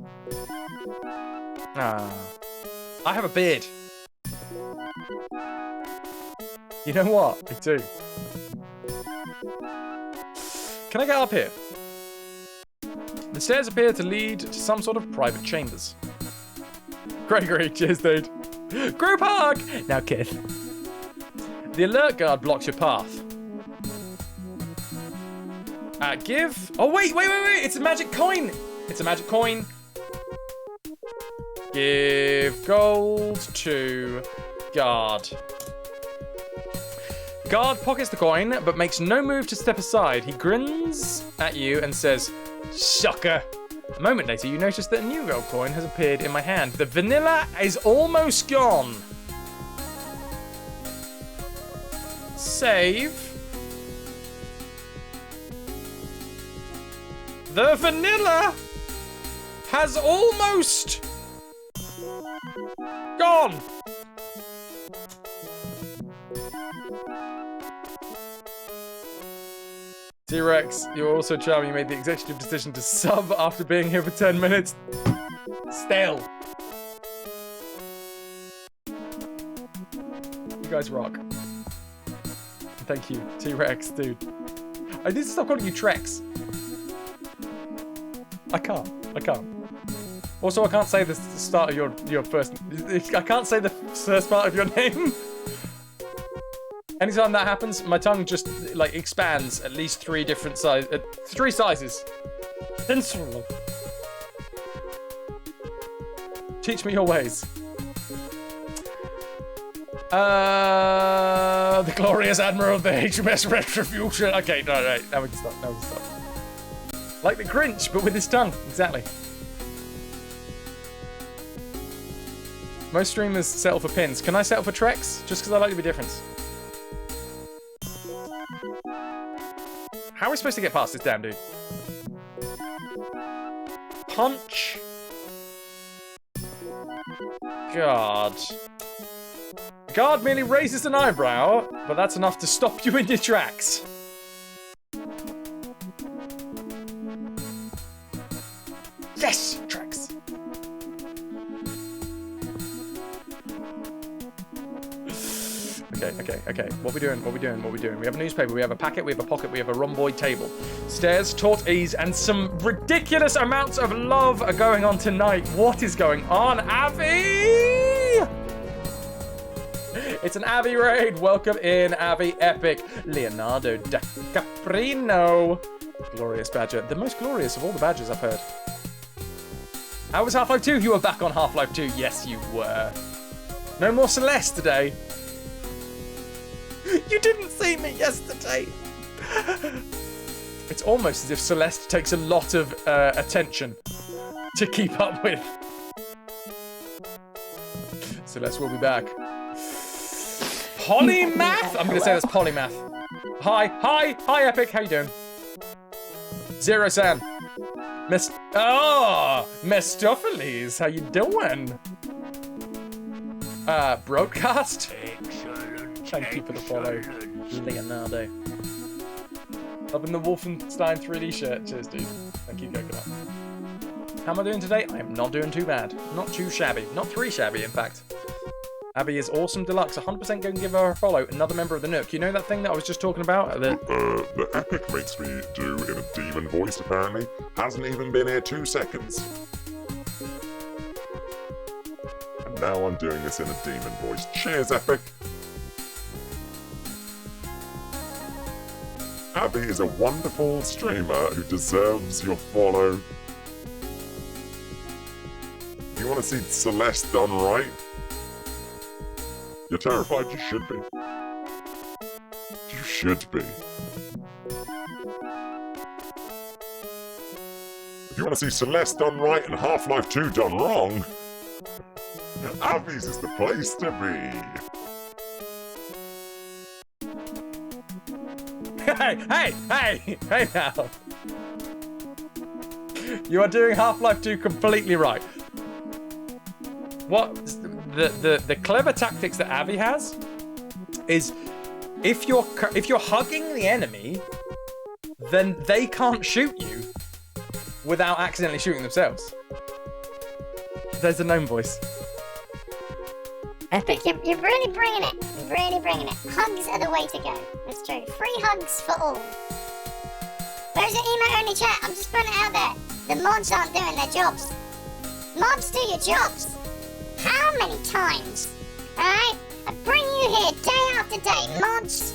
A: Ah. I have a beard. You know what? Me too. Can I get up here? The stairs appear to lead to some sort of private chambers. Gregory, cheers, dude. Group hug! Now, kid. The alert guard blocks your path. Give... Oh, wait! It's a magic coin! It's a magic coin. Give gold to guard. Guard pockets the coin, but makes no move to step aside. He grins at you and says, "Sucker." A moment later, you notice that a new gold coin has appeared in my hand. The vanilla is almost gone. Save. The vanilla has almost gone. T-Rex, you're also charming. You made the executive decision to sub after being here for 10 minutes. Stale. You guys rock. Thank you, T-Rex, dude. I need to stop calling you Trex. I can't. Also, I can't say the start of your first... I can't say the first part of your name. Anytime that happens, my tongue just, like, expands at least three different sizes. 3 sizes. Instantly. Teach me your ways. The glorious admiral of the HMS RetroVution. Okay, no, now we can stop. Like the Grinch, but with his tongue. Exactly. Most streamers settle for pins. Can I settle for Trex? Just because I like to be different. How are we supposed to get past this damn dude? Punch. God. Guard merely raises an eyebrow, but that's enough to stop you in your tracks. Yes! Tracks. Okay. What we doing? We have a newspaper, we have a packet, we have a pocket, we have a rhomboid table. Stairs, taut ease, and some ridiculous amounts of love are going on tonight. What is going on, Abby? It's an Abby raid. Welcome in, Abby Epic. Leonardo DiCaprino. Glorious Badger. The most glorious of all the badges I've heard. How was Half-Life 2? You were back on Half-Life 2. Yes, you were. No more Celeste today. You didn't see me yesterday. It's almost as if Celeste takes a lot of attention to keep up with. Celeste will be back. Polymath? I'm going to say that's Polymath. Hi, Epic. How you doing? Zero San. Mestopheles. How you doing? Broadcast? Thank you for the follow, Leonardo. Loving the Wolfenstein 3D shirt. Cheers, dude. Thank you, Coconut. How am I doing today? I am not doing too bad. Not too shabby. Not three shabby, in fact. Abby is awesome deluxe. 100% go and give her a follow. Another member of the Nook. You know that thing that I was just talking about?
F: The Epic makes me do in a demon voice, apparently. Hasn't even been here 2 seconds. And now I'm doing this in a demon voice. Cheers, Epic. Abby is a wonderful streamer who deserves your follow. You want to see Celeste done right? You're terrified, you should be. You should be. If you want to see Celeste done right and Half-Life 2 done wrong, Abby's is the place to be.
A: Hey now. You are doing Half-Life 2 completely right. What the clever tactics that Abby has is if you're hugging the enemy, then they can't shoot you without accidentally shooting themselves. There's a gnome voice.
G: Epic, you're really bringing it. You're really bringing it. Hugs are the way to go. That's true. Free hugs for all. Where's the emo only chat? I'm just putting it out there. The mods aren't doing their jobs. Mods do your jobs. How many times? Alright? I bring you here day after day. Mods.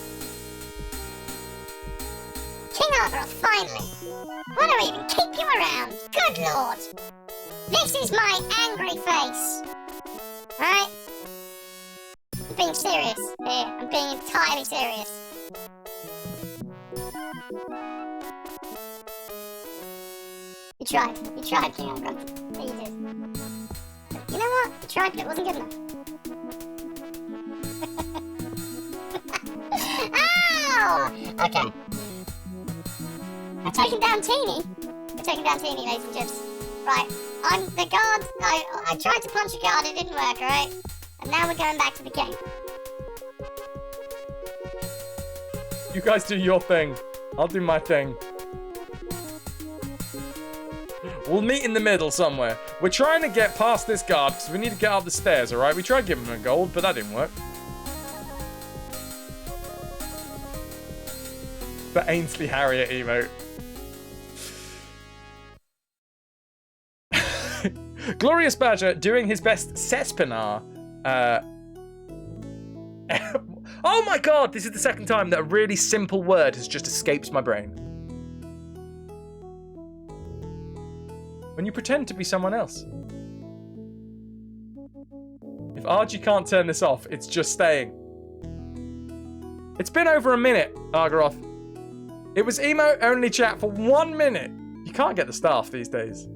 G: King Argroth, finally. Why do I even keep you around? Good lord. This is my angry face. Alright? I'm being serious here. I'm being entirely serious. You tried, King Argroth. Yeah, you did. You know what? You tried, but it wasn't good enough. Ow! Okay. I'm taking down Teeny. We're taking down Teeny, ladies and gents. Right, I'm the guard. I tried to punch a guard, it didn't work, right? And now we're going back to the game.
A: You guys do your thing. I'll do my thing. We'll meet in the middle somewhere. We're trying to get past this guard because we need to get up the stairs, alright? We tried giving him a gold, but that didn't work. The Ainsley Harriet emote. Glorious Badger doing his best Sespinar. Oh my god, this is the second time that a really simple word has just escaped my brain. When you pretend to be someone else. If RG can't turn this off, it's just staying. It's been over a minute, Argaroth. It was emo only chat for 1 minute. You can't get the staff these days.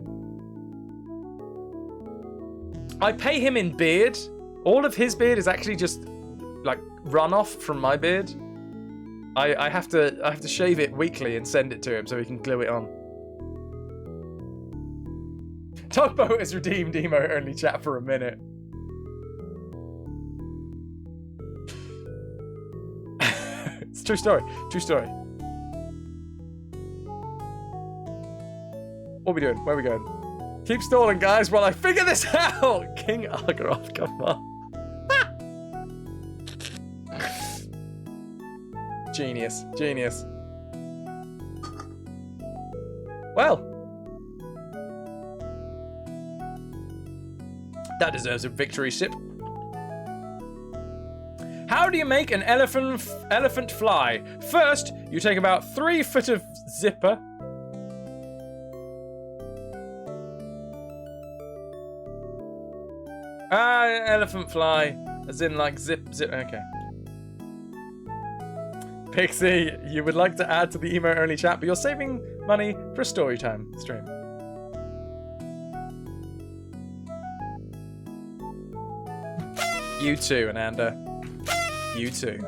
A: I pay him in beard. All of his beard is actually just like runoff from my beard. I have to shave it weekly and send it to him so he can glue it on. Tugboat has redeemed emo only chat for a minute. It's a true story. True story. What are we doing? Where are we going? Keep stalling, guys, while I figure this out. King Argaroth, come on. Genius. Genius. Well. That deserves a victory sip. How do you make an elephant fly? First, you take about 3 foot of zipper. Elephant fly, as in like zip, okay. Pixie, you would like to add to the emo only chat, but you're saving money for a story time stream. You too, Ananda. You too.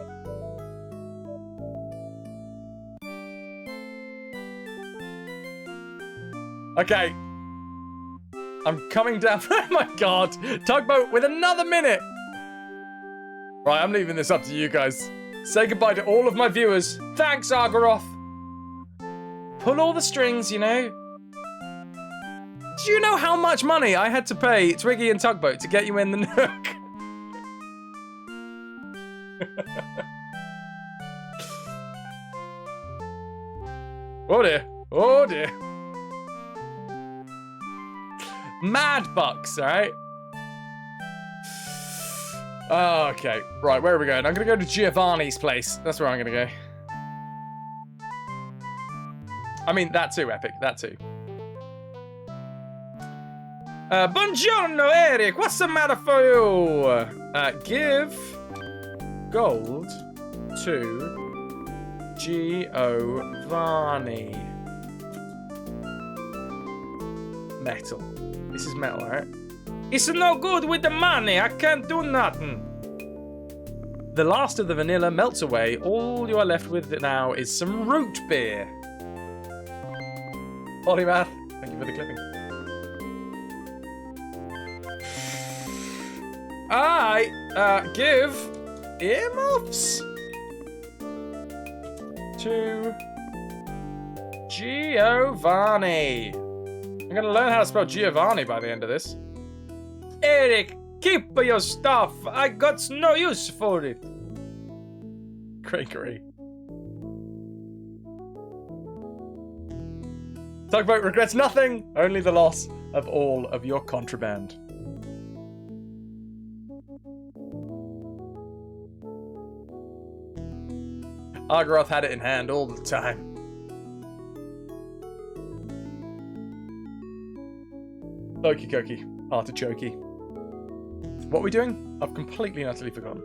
A: Okay. I'm coming down. Oh my god. Tugboat with another minute. Right, I'm leaving this up to you guys. Say goodbye to all of my viewers. Thanks, Argaroth. Pull all the strings, you know. Do you know how much money I had to pay Twiggy and Tugboat to get you in the Nook? Oh dear. Oh dear. Mad bucks, alright? Oh, okay. Right, where are we going? I'm gonna go to Giovanni's place. That's where I'm gonna go. I mean, that too, Epic. That too. Buongiorno, Eric. What's the matter for you? Give gold to Giovanni. Metal. This is metal, right? It's no good with the money. I can't do nothing. The last of the vanilla melts away. All you are left with now is some root beer. Polymath, thank you for the clipping. I give earmuffs to Giovanni. I'm gonna learn how to spell Giovanni by the end of this. Eric, keep your stuff. I got no use for it. Gregory. Tugboat regrets nothing, only the loss of all of your contraband. Argaroth had it in hand all the time. Okie dokie, artichokey. What are we doing? I've completely and utterly forgotten.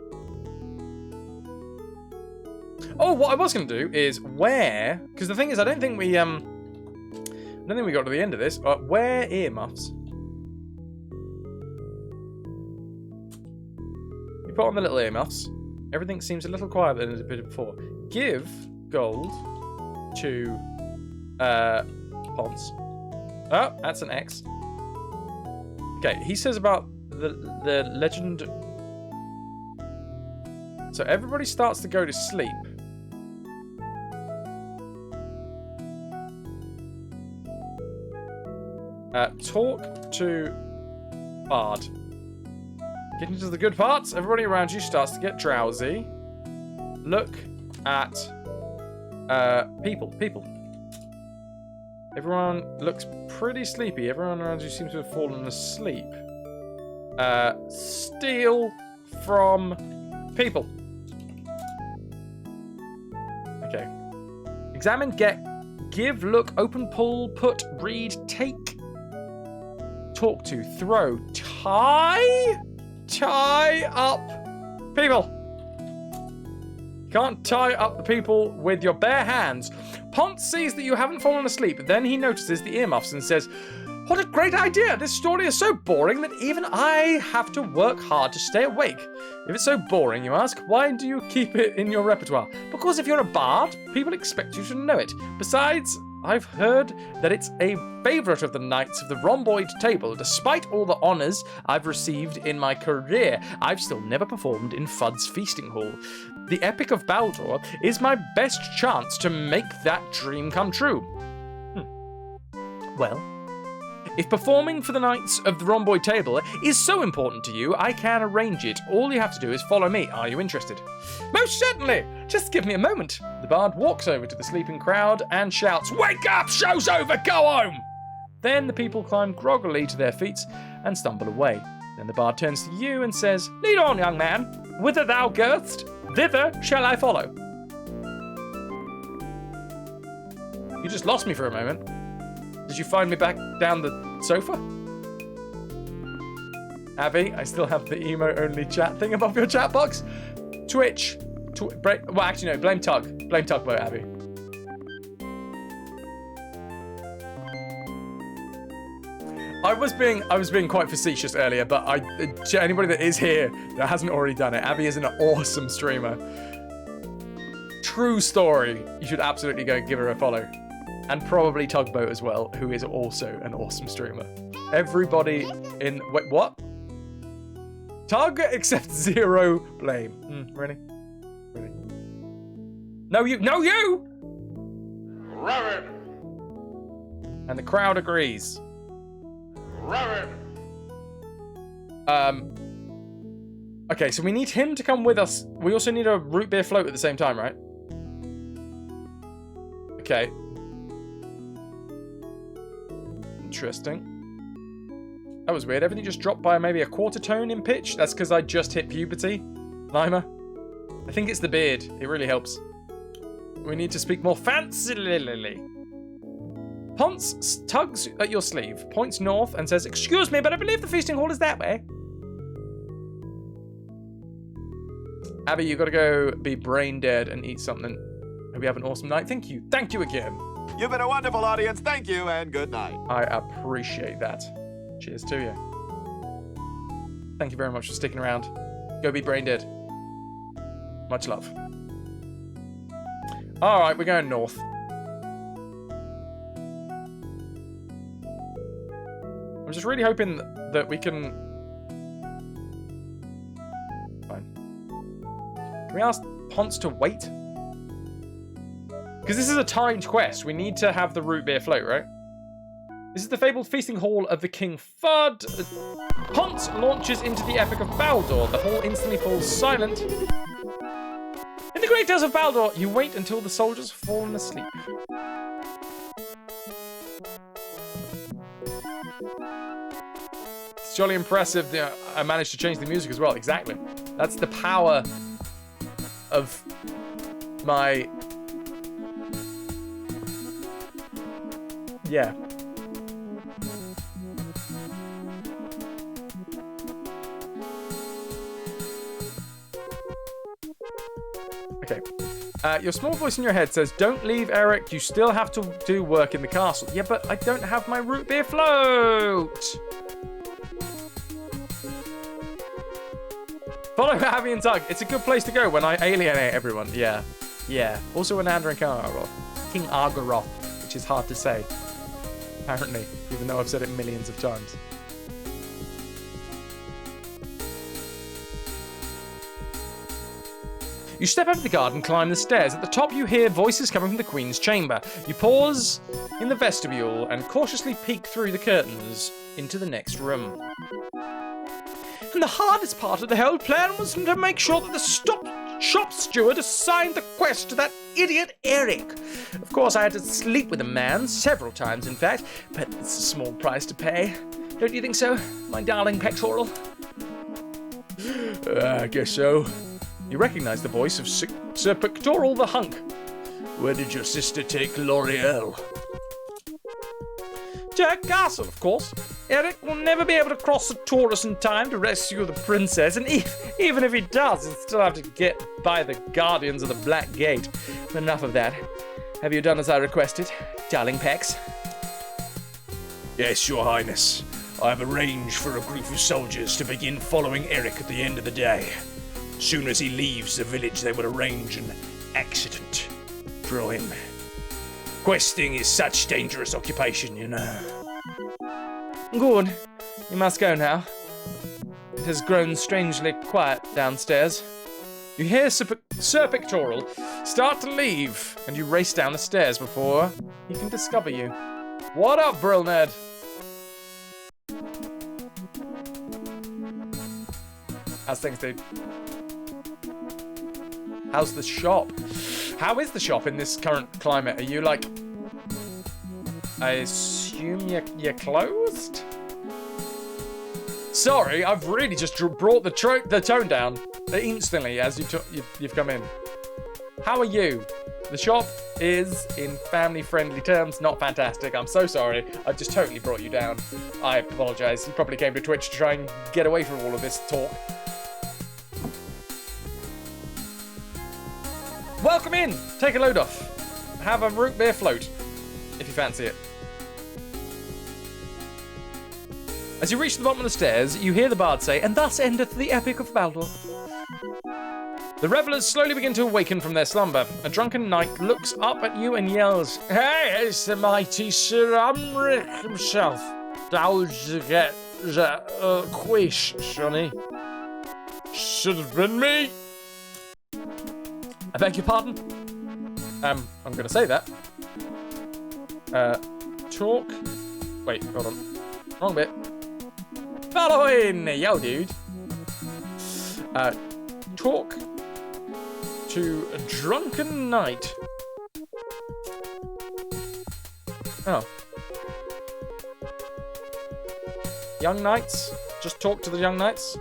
A: Oh, what I was going to do is wear, because the thing is, I don't think we got to the end of this. Wear earmuffs. You put on the little earmuffs. Everything seems a little quieter than it did before. Give gold to Ponce. Oh, that's an X. Okay, he says about the legend. So everybody starts to go to sleep. Talk to Bard. Getting to the good parts. Everybody around you starts to get drowsy. Look at people. Everyone looks pretty sleepy. Everyone around you seems to have fallen asleep. Steal from people. Okay. Examine, get, give, look, open, pull, put, read, take. Talk to, throw, tie up people. You can't tie up the people with your bare hands. Ponce sees that you haven't fallen asleep. Then he notices the earmuffs and says, "What a great idea! This story is so boring that even I have to work hard to stay awake." If it's so boring, you ask, why do you keep it in your repertoire? Because if you're a bard, people expect you to know it. Besides, I've heard that it's a favourite of the Knights of the Rhomboid Table. Despite all the honours I've received in my career, I've still never performed in Fudd's Feasting Hall. The Epic of Baldur is my best chance to make that dream come true. Well, if performing for the Knights of the Rhomboid Table is so important to you, I can arrange it. All you have to do is follow me. Are you interested? Most certainly! Just give me a moment. The bard walks over to the sleeping crowd and shouts, "Wake up! Show's over! Go home!" Then the people climb groggily to their feet and stumble away. Then the bard turns to you and says, "Lead on, young man. Whither thou goest, thither shall I follow." You just lost me for a moment. Did you find me back down the sofa? Abby, I still have the emo-only chat thing above your chat box. Twitch. Well, actually, no. Blame Tug. Blame Tugboat, Abby. I was being quite facetious earlier, but anybody that is here that hasn't already done it, Abby is an awesome streamer. True story. You should absolutely go give her a follow. And probably Tugboat as well, who is also an awesome streamer. Everybody in... Wait, what? Tug accepts 0 blame. Really? Really? No, you! No, you!
F: Rabbit!
A: And the crowd agrees.
F: Rabbit!
A: Okay, so we need him to come with us. We also need a root beer float at the same time, right? Okay. Interesting. That was weird. Everything just dropped by maybe a quarter tone in pitch. That's because I just hit puberty. Lima. I think it's the beard. It really helps. We need to speak more fancily. Ponce tugs at your sleeve, points north, and says, "Excuse me, but I believe the feasting hall is that way." Abby, you gotta go be brain dead and eat something. Hope you have an awesome night. Thank you. Thank you again.
E: You've been a wonderful audience. Thank you and good night.
A: I appreciate that. Cheers to you. Thank you very much for sticking around. Go be brain dead. Much love. All right, we're going north. I'm just really hoping that we can... Fine. Can we ask Ponce to wait? Because this is a timed quest. We need to have the root beer float, right? This is the fabled feasting hall of the King Fudd. Ponce launches into the Epic of Baldur. The hall instantly falls silent. In the Great Tales of Baldur, you wait until the soldiers have fallen asleep. It's jolly impressive. I managed to change the music as well. Exactly. That's the power of my... Yeah. Okay. Your small voice in your head says, "Don't leave, Eric. You still have to do work in the castle." Yeah, but I don't have my root beer float. Follow Abby and Tug. It's a good place to go when I alienate everyone. Yeah. Yeah. Also Ananda and King Argaroth, which is hard to say. Apparently, even though I've said it millions of times. You step out of the garden, climb the stairs. At the top, you hear voices coming from the Queen's chamber. You pause in the vestibule and cautiously peek through the curtains into the next room. And the hardest part of the whole plan was to make sure that the shop steward assigned the quest to that idiot Eric. Of course, I had to sleep with the man, several times in fact, but it's a small price to pay. Don't you think so, my darling pectoral? I guess so. You recognize the voice of Sir Pectoral the Hunk. Where did your sister take L'Oreal? To her castle, of course. Eric will never be able to cross the Taurus in time to rescue the princess, and even if he does, he'll still have to get by the guardians of the Black Gate. But enough of that. Have you done as I requested, darling Pex?
B: Yes, Your Highness. I have arranged for a group of soldiers to begin following Eric at the end of the day. As soon as he leaves the village, they will arrange an accident. Drill him. Questing is such dangerous occupation, you know.
A: Good. You must go now. It has grown strangely quiet downstairs. You hear Sir Pictorial start to leave, and you race down the stairs before he can discover you. What up, Brill Ned? How's things, dude? How's the shop? How is the shop in this current climate? Are you like... I assume you're closed? Sorry, I've really just brought the tone down instantly as you've come in. How are you? The shop is, in family-friendly terms, not fantastic. I'm so sorry. I've just totally brought you down. I apologise. You probably came to Twitch to try and get away from all of this talk. Welcome in! Take a load off. Have a root beer float, if you fancy it. As you reach the bottom of the stairs, you hear the bard say, "And thus endeth the epic of Baldur." The revelers slowly begin to awaken from their slumber. A drunken knight looks up at you and yells, "Hey, it's the mighty Sir Umric himself. How'd you get the quish, sonny? Should have been me." I beg your pardon? I'm gonna say that. Talk. Wait, hold on. Wrong bit. Following! Yo, dude. Talk to a drunken knight. Oh. Young knights? Just talk to the young knights?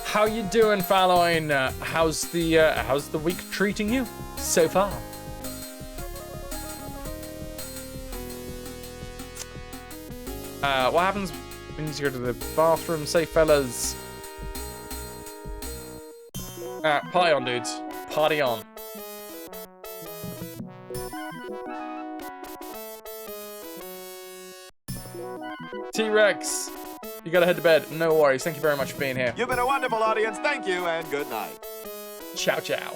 A: How you doing, Falloin? How's the week treating you so far? What happens? We need to go to the bathroom. Say, fellas. Party on, dudes. Party on. T-Rex, you gotta head to bed. No worries. Thank you very much for being here.
E: You've been a wonderful audience. Thank you and good night.
A: Ciao, ciao.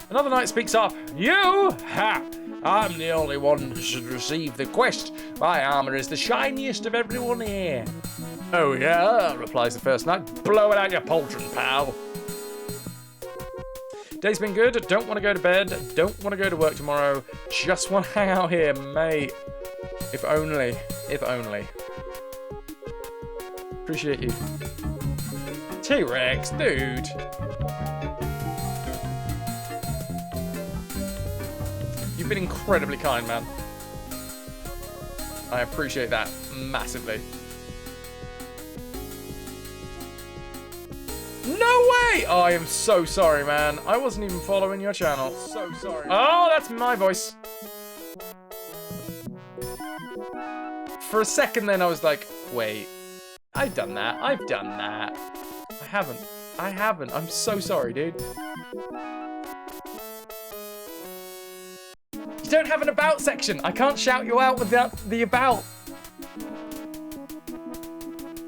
A: Another knight speaks up. You? Ha! I'm the only one who should receive the quest. My armor is the shiniest of everyone here. Oh yeah, replies the first knight. Blow it out your pauldron, pal. Day's been good. Don't want to go to bed. Don't want to go to work tomorrow. Just want to hang out here, mate. If only. If only. Appreciate you. T-Rex, dude. You've been incredibly kind, man. I appreciate that massively. No way! Oh, I am so sorry, man. I wasn't even following your channel. So sorry. Oh, that's my voice. For a second then I was like, wait. I've done that. I've done that. I haven't. I haven't. I'm so sorry, dude. You don't have an about section. I can't shout you out without the about.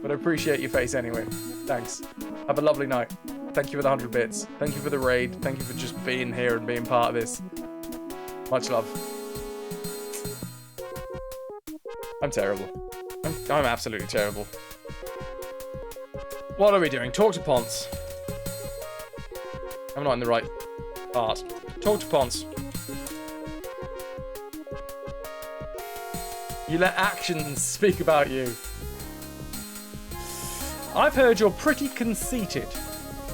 A: But I appreciate your face anyway. Thanks. Have a lovely night. Thank you for the 100 bits. Thank you for the raid. Thank you for just being here and being part of this. Much love. I'm terrible. I'm absolutely terrible. What are we doing? Talk to Ponce. I'm not in the right part. Talk to Ponce. You let actions speak about you. I've heard you're pretty conceited.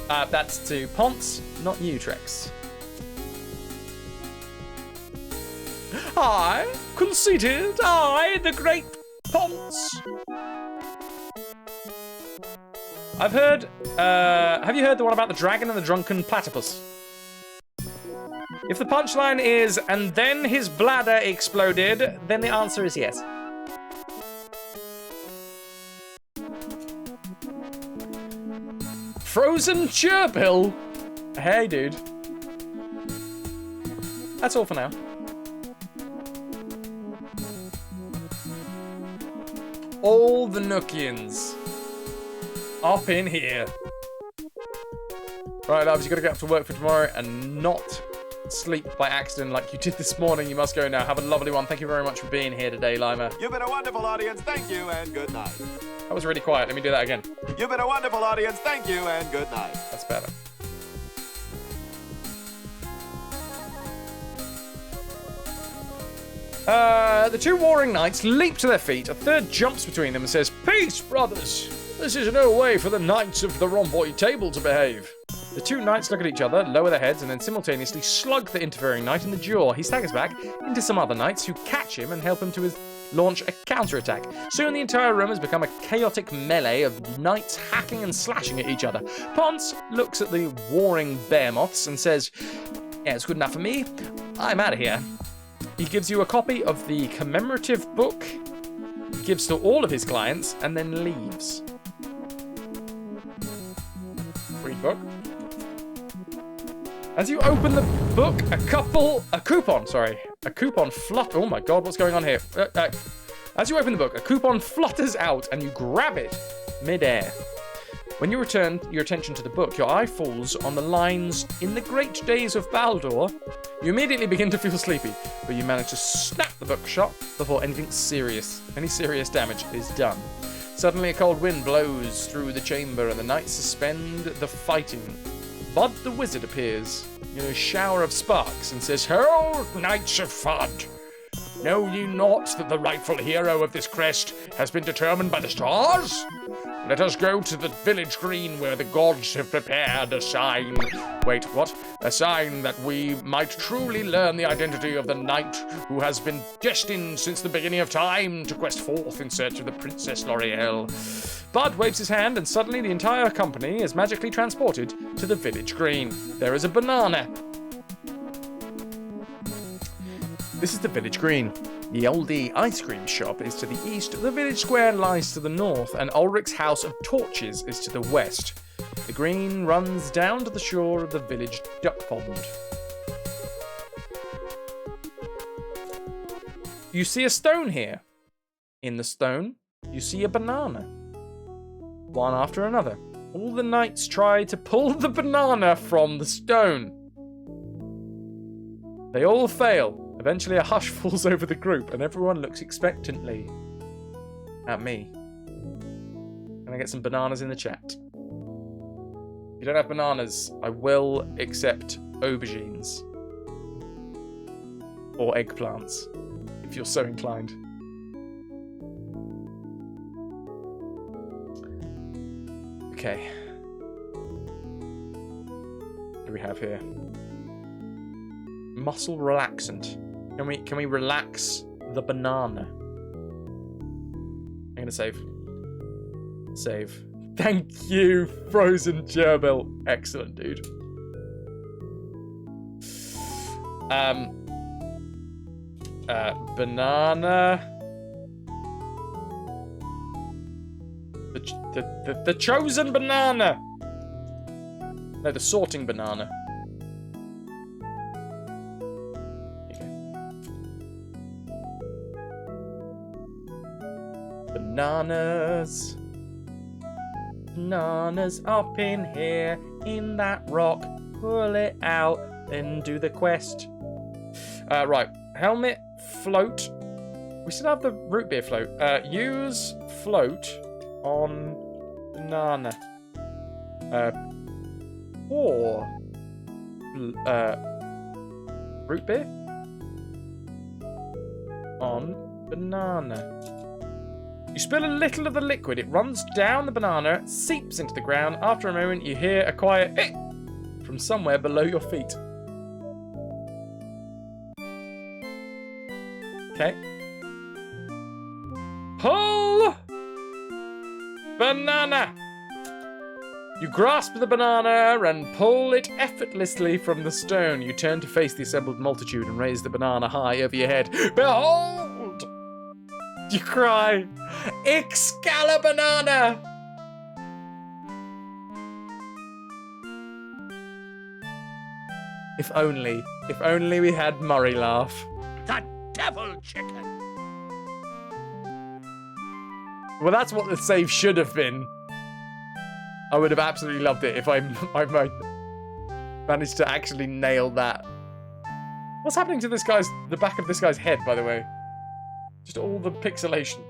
A: That's to Ponce, not you, Trex. I, conceited, I, the great Ponce. I've heard, have you heard the one about the dragon and the drunken platypus? If the punchline is, and then his bladder exploded, then the answer is yes. Frozen Churpill? Hey, dude. That's all for now. All the Nookians. up in here. Right, loves, you gotta get up to work for tomorrow and not sleep by accident like you did this morning. You must go now. Have a lovely one. Thank you very much for being here today, Lima.
E: You've been a wonderful audience. Thank you and good night.
A: That was really quiet. Let me do that again.
E: You've been a wonderful audience. Thank you and good night.
A: That's better. The two warring knights leap to their feet. A third jumps between them and says, "Peace, brothers! This is no way for the knights of the rhomboid table to behave." The two knights look at each other, lower their heads, and then simultaneously slug the interfering knight in the jaw. He staggers back into some other knights who catch him and help him to launch a counterattack. Soon the entire room has become a chaotic melee of knights hacking and slashing at each other. Ponce looks at the warring behemoths and says, "Yeah, it's good enough for me. I'm out of here." He gives you a copy of the commemorative book, gives to all of his clients, and then leaves. Read book. As you open the book, a coupon oh my god, what's going on here? As you open the book, a coupon flutters out and you grab it mid-air. When you return your attention to the book, your eye falls on the lines, "In the great days of Baldur." You immediately begin to feel sleepy, but you manage to snap the book shut before any serious damage is done. Suddenly a cold wind blows through the chamber and the knights suspend the fighting. Bud the wizard appears in a shower of sparks and says, "Herald, knights of Fud! Know ye not that the rightful hero of this crest has been determined by the stars? Let us go to the village green where the gods have prepared a sign." Wait, what? A sign that we might truly learn the identity of the knight who has been destined since the beginning of time to quest forth in search of the Princess L'Oreal. Bud waves his hand and suddenly the entire company is magically transported to the village green. There is a banana. This is the village green. The oldie ice cream shop is to the east, the village square lies to the north, and Ulrich's house of torches is to the west. The green runs down to the shore of the village duck pond. You see a stone here. In the stone, you see a banana. One after another. All the knights try to pull the banana from the stone. They all fail. Eventually a hush falls over the group and everyone looks expectantly at me. Can I get some bananas in the chat? If you don't have bananas, I will accept aubergines. Or eggplants, if you're so inclined. Okay. What do we have here? Muscle relaxant. Can we relax the banana? I'm gonna save. Save. Thank you, Frozen Gerbil. Excellent, dude. Banana. The chosen banana. No, the sorting banana. Bananas. Bananas up in here, in that rock. Pull it out and do the quest. Right. Helmet, float. We still have the root beer float. Use float on banana. Or root beer on banana. You spill a little of the liquid, it runs down the banana, seeps into the ground. After a moment, you hear a quiet "eh" from somewhere below your feet. Okay. Pull! Banana! You grasp the banana and pull it effortlessly from the stone. You turn to face the assembled multitude and raise the banana high over your head. Behold! You cry, Excalibanana! If only we had Murray laugh.
B: The devil chicken!
A: Well, that's what the save should have been. I would have absolutely loved it if I managed to actually nail that. What's happening to the back of this guy's head, by the way? Just all the pixelation.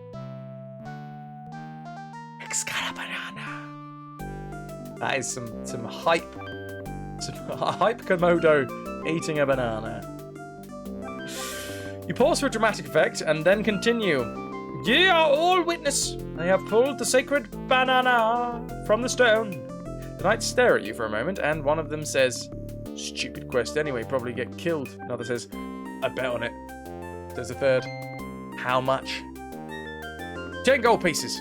A: Excalabanana. That is some hype. Some hype Komodo eating a banana. You pause for a dramatic effect and then continue. Ye are all witness. I have pulled the sacred banana from the stone. The knights stare at you for a moment, and one of them says, stupid quest anyway, probably get killed. Another says, I bet on it. Says a third, how much? 10 gold pieces.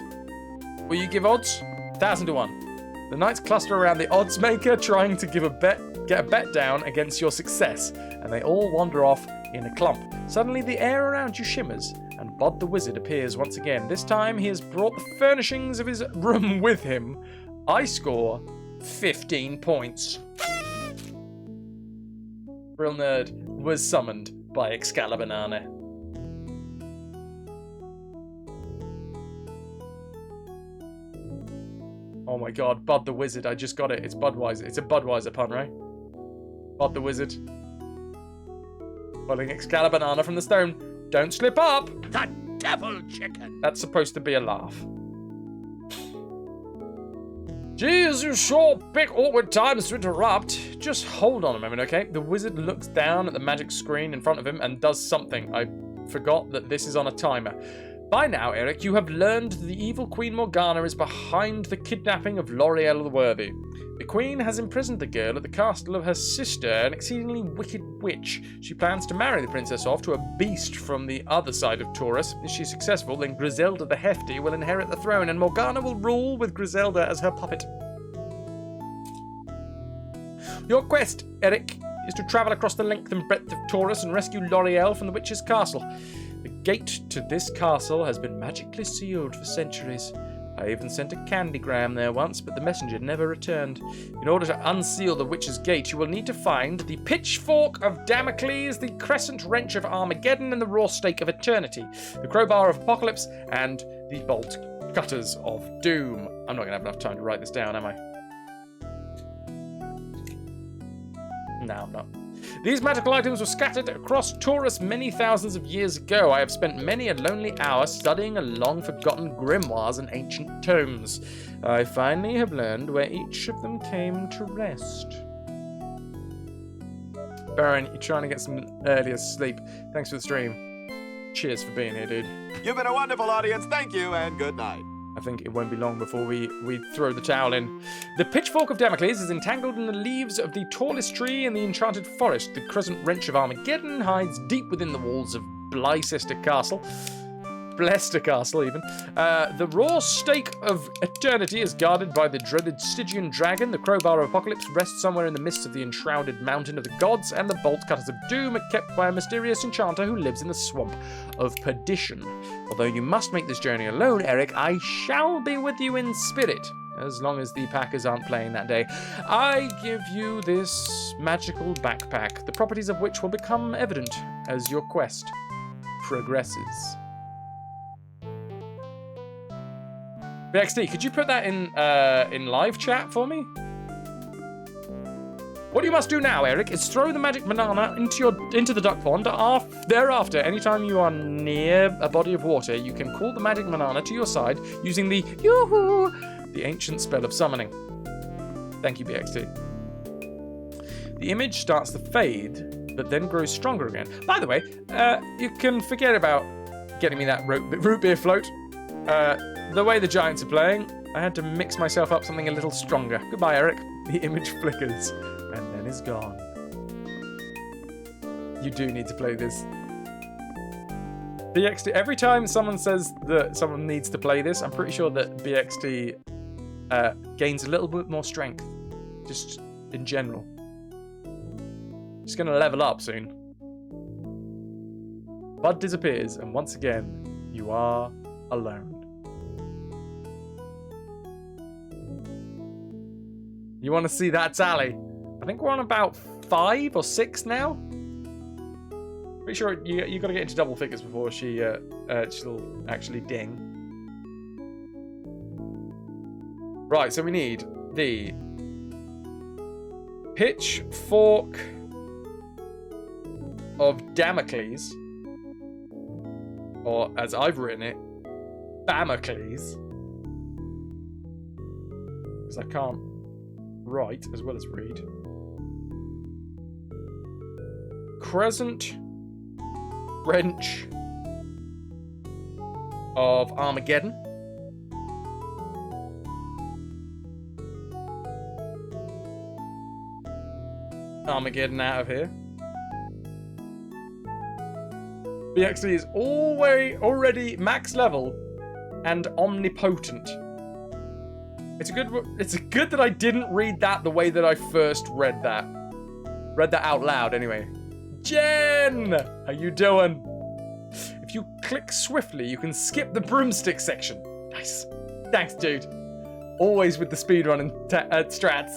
A: Will you give odds? 1,000 to 1. The knights cluster around the odds maker, trying to get a bet down against your success, and they all wander off in a clump. Suddenly the air around you shimmers, and Bod the wizard appears once again. This time he has brought the furnishings of his room with him. I score 15 points. Real Nerd was summoned by Excalabanana. Oh my god, Bud the Wizard, I just got it. It's Budweiser. It's a Budweiser pun, right? Bud the Wizard. Pulling Excalabanana from the stone. Don't slip up!
B: The devil chicken!
A: That's supposed to be a laugh. Jeez, you sure pick awkward times to interrupt. Just hold on a moment, okay? The wizard looks down at the magic screen in front of him and does something. I forgot that this is on a timer. By now, Eric, you have learned the evil Queen Morgana is behind the kidnapping of L'Oreal the Worthy. The Queen has imprisoned the girl at the castle of her sister, an exceedingly wicked witch. She plans to marry the princess off to a beast from the other side of Taurus. If she's successful, then Griselda the Hefty will inherit the throne, and Morgana will rule with Griselda as her puppet. Your quest, Eric, is to travel across the length and breadth of Taurus and rescue L'Oreal from the witch's castle. The gate to this castle has been magically sealed for centuries. I even sent a candygram there once, but the messenger never returned. In order to unseal the witch's gate, you will need to find the pitchfork of Damocles, the crescent wrench of Armageddon, and the raw stake of eternity, the crowbar of apocalypse, and the bolt cutters of doom. I'm not going to have enough time to write this down, am I? No, I'm not. These magical items were scattered across Taurus many thousands of years ago. I have spent many a lonely hour studying a long-forgotten grimoires and ancient tomes. I finally have learned where each of them came to rest. Baron, you're trying to get some earlier sleep. Thanks for the stream. Cheers for being here, dude.
E: You've been a wonderful audience. Thank you and good night.
A: I think it won't be long before we throw the towel in. The pitchfork of Damocles is entangled in the leaves of the tallest tree in the enchanted forest. The crescent wrench of Armageddon hides deep within the walls of Blycester Castle. Blester Castle, even. The raw stake of eternity is guarded by the dreaded Stygian dragon. The crowbar of apocalypse rests somewhere in the midst of the enshrouded mountain of the gods, and the bolt cutters of doom are kept by a mysterious enchanter who lives in the swamp of perdition. Although you must make this journey alone, Eric, I shall be with you in spirit, as long as the Packers aren't playing that day. I give you this magical backpack, the properties of which will become evident as your quest progresses. BXD, could you put that in live chat for me? What you must do now, Eric, is throw the magic banana into the duck pond. Thereafter, anytime you are near a body of water, you can call the magic banana to your side using the yoo-hoo, the ancient spell of summoning. Thank you, BXD. The image starts to fade, but then grows stronger again. By the way, you can forget about getting me that root beer float. The way the Giants are playing, I had to mix myself up something a little stronger. Goodbye, Eric. The image flickers and then is gone. You do need to play this. BXD, every time someone says that someone needs to play this, I'm pretty sure that BXD gains a little bit more strength. Just in general. Just gonna level up soon. Bud disappears, and once again, you are alone. You want to see that tally? I think we're on about 5 or 6 now. Pretty sure you got to get into double figures before she'll actually ding. Right, so we need the pitchfork of Damocles, or as I've written it, Bamocles, because I can't write as well as read. Crescent wrench of Armageddon. Armageddon out of here. BXD is already max level and omnipotent. It's good that I didn't read that the way that I first read that. Read that out loud anyway. Jen! How you doing? If you click swiftly, you can skip the broomstick section. Nice. Thanks, dude. Always with the speedrunning strats.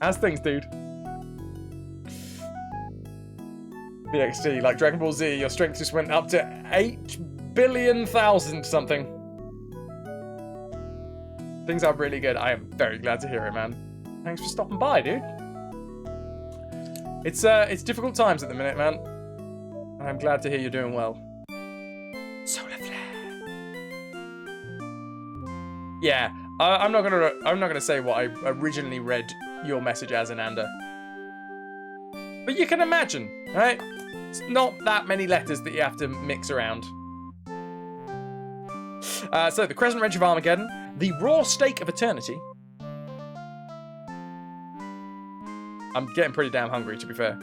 A: How's things, dude? BXD, like Dragon Ball Z, your strength just went up to 8 billion thousand something. Things are really good. I am very glad to hear it, man. Thanks for stopping by, dude. It's difficult times at the minute, man. And I'm glad to hear you're doing well. Solar flare. Yeah, I'm not gonna say what I originally read your message as, Ananda. But you can imagine, right? It's not that many letters that you have to mix around. So the Crescent Wrench of Armageddon, the Raw Steak of Eternity. I'm getting pretty damn hungry, to be fair.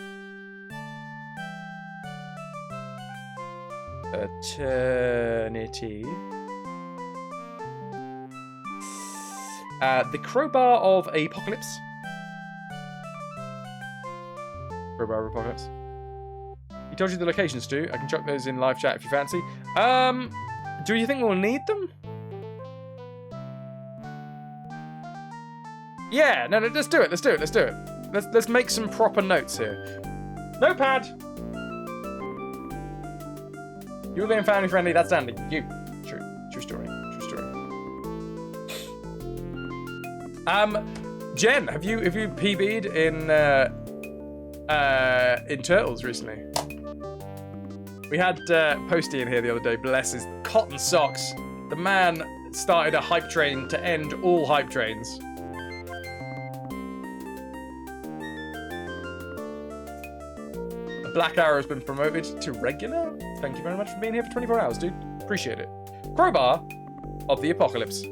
A: Eternity. The Crowbar of Apocalypse. Crowbar of Apocalypse. He told you the locations, Stu. I can chuck those in live chat if you fancy. Do you think we'll need them? Yeah, no, let's do it. Let's do it. Let's make some proper notes here. Notepad. You being family friendly. That's Andy. You. True story. Jen, have you PB'd in Turtles recently? We had Posty in here the other day. Bless his cotton socks. The man started a hype train to end all hype trains. Black Arrow has been promoted to regular. Thank you very much for being here for 24 hours, dude. Appreciate it. Crowbar of the Apocalypse.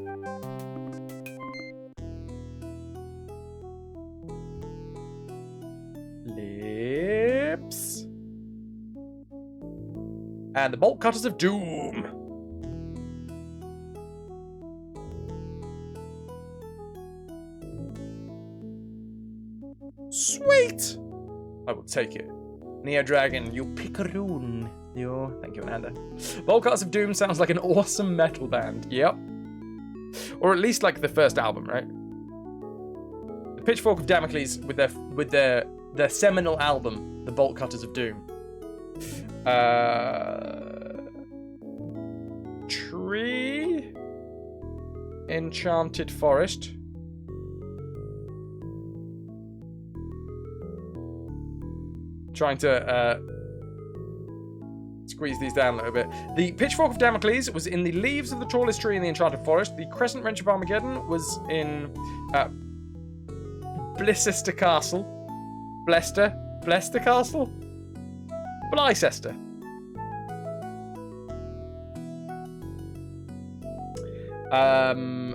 A: Lips. And the Bolt Cutters of Doom. Sweet! I will take it. Neo Dragon, you picaroon. Thank you, Ananda. Bolt Cutters of Doom sounds like an awesome metal band. Yep. Or at least like the first album, right? The Pitchfork of Damocles with their seminal album, The Bolt Cutters of Doom. Tree. Enchanted Forest. Trying to squeeze these down a little bit. The Pitchfork of Damocles was in the leaves of the tallest tree in the Enchanted Forest. The Crescent Wrench of Armageddon was in Blicester Castle. Blester Castle? Blycester.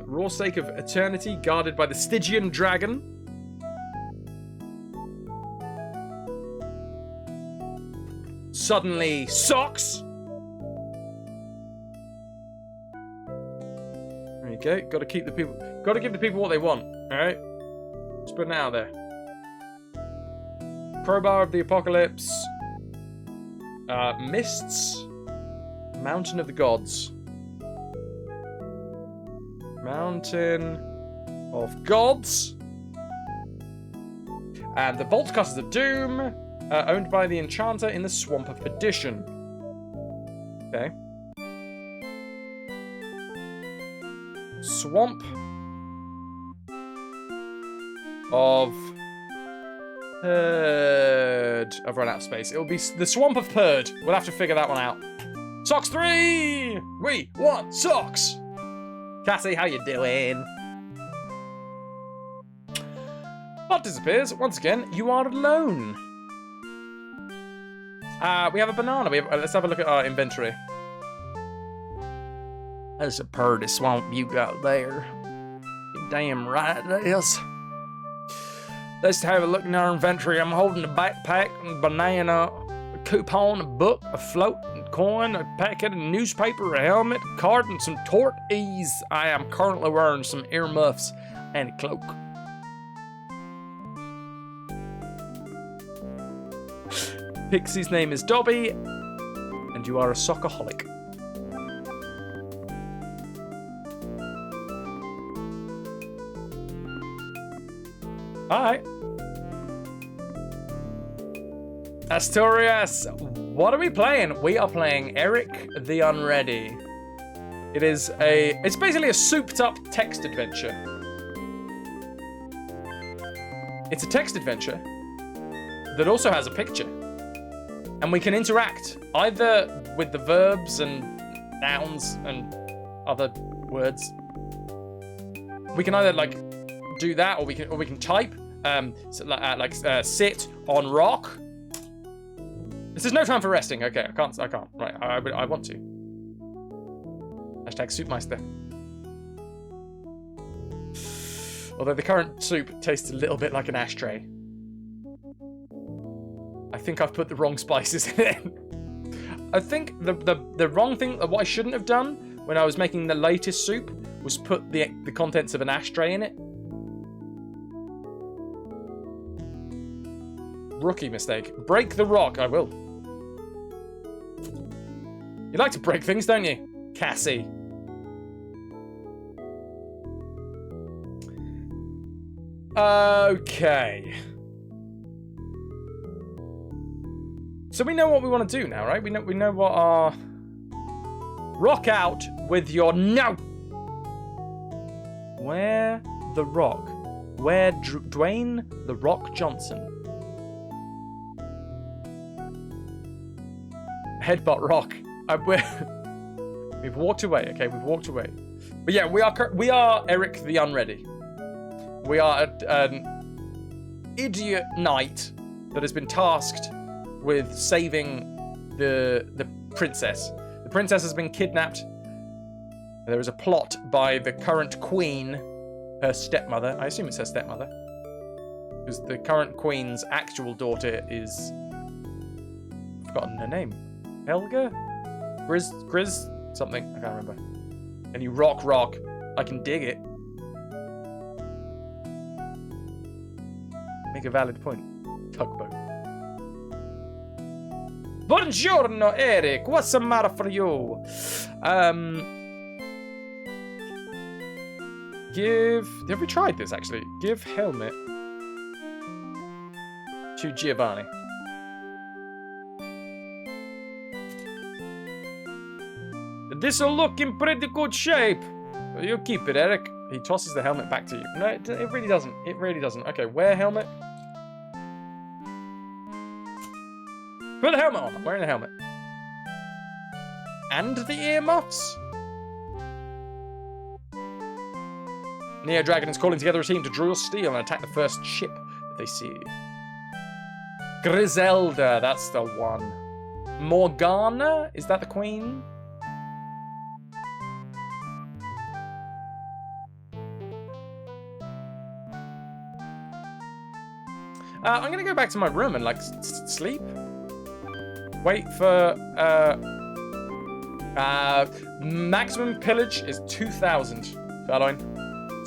A: Raw Steak of Eternity, guarded by the Stygian Dragon. Suddenly, socks. There you go. Got to give the people what they want. All right. Just put it out there. Crowbar of the Apocalypse. Mists. Mountain of the Gods. Mountain of Gods. And the Bolt Cutters of Doom. Owned by the Enchanter in the Swamp of Perdition. Okay. Swamp of Purd. I've run out of space. It'll be the Swamp of Purd. We'll have to figure that one out. Socks 3! We want socks! Cassie, how you doing? Bot disappears. Once again, you are alone. We have a banana. Let's have a look at our inventory. That's a purdy swamp you got there. You damn right it is. Let's have a look in our inventory. I'm holding a backpack, a banana, a coupon, a book, a float, a coin, a packet of newspaper, a helmet, a card, and some torties. I am currently wearing some earmuffs and a cloak. Pixie's name is Dobby, and you are a soccerholic. Alright. Asturias, what are we playing? We are playing Eric the Unready. It's basically a souped up text adventure. It's a text adventure that also has a picture. And we can interact either with the verbs and nouns and other words. We can either like do that, or we can type. Sit on rock. This is no time for resting. Okay, I can't. Right, I want to. Hashtag Soupmeister. Although the current soup tastes a little bit like an ashtray. I think I've put the wrong spices in it. I think the wrong thing, what I shouldn't have done when I was making the latest soup was put the contents of an ashtray in it. Rookie mistake. Break the rock. I will. You like to break things, don't you, Cassie? Okay. So we know what we want to do now, right? We know what our... Rock out with your... No! Where the Rock? Where Dwayne the Rock Johnson? Headbutt Rock. We've walked away, okay? We've walked away. But yeah, we are Eric the Unready. We are an idiot knight that has been tasked with saving the princess. The princess has been kidnapped. There is a plot by the current queen, her stepmother. I assume it's her stepmother. Because the current queen's actual daughter is... I've forgotten her name. Helga? Grizz? Something. I can't remember. And you rock. I can dig it. Make a valid point. Tugboat. Buongiorno, Eric. What's the matter for you? Have we tried this, actually? Give helmet to Giovanni. This'll look in pretty good shape. You keep it, Eric. He tosses the helmet back to you. No, it really doesn't. It really doesn't. Okay, wear helmet. Put the helmet on. I'm wearing the helmet. And the earmuffs. Neo Dragon is calling together a team to draw steel and attack the first ship that they see. Griselda, that's the one. Morgana, is that the queen? I'm gonna go back to my room and like sleep. Wait for maximum pillage is 2,000. Farloin.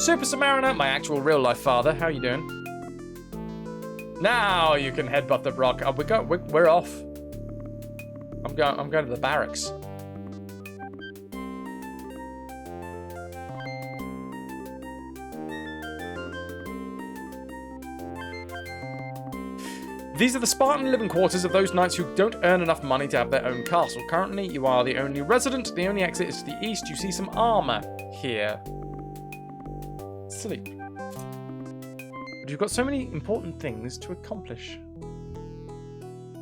A: Super Submariner, my actual real life father. How you doing? Now you can headbutt the rock. Oh, we're off. I'm going to the barracks. These are the Spartan living quarters of those knights who don't earn enough money to have their own castle. Currently, you are the only resident. The only exit is to the east. You see some armor here. Sleep. you've got so many important things to accomplish.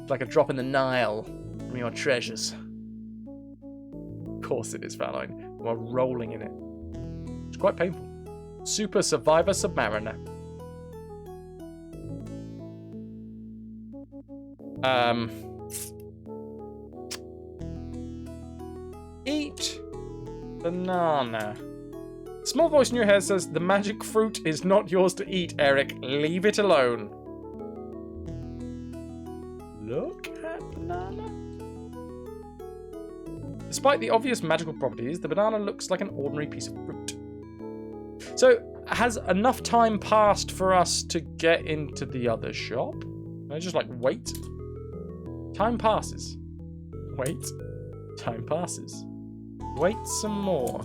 A: It's like a drop in the Nile from your treasures. Of course it is, Valone. We're rolling in it. It's quite painful. Super Survivor Submariner. Eat banana. Small voice in your head says, the magic fruit is not yours to eat, Eric. Leave it alone. Look at banana. Despite the obvious magical properties, the banana looks like an ordinary piece of fruit. So, has enough time passed for us to get into the other shop? Can I just, like, wait? Time passes. Wait. Time passes. Wait some more.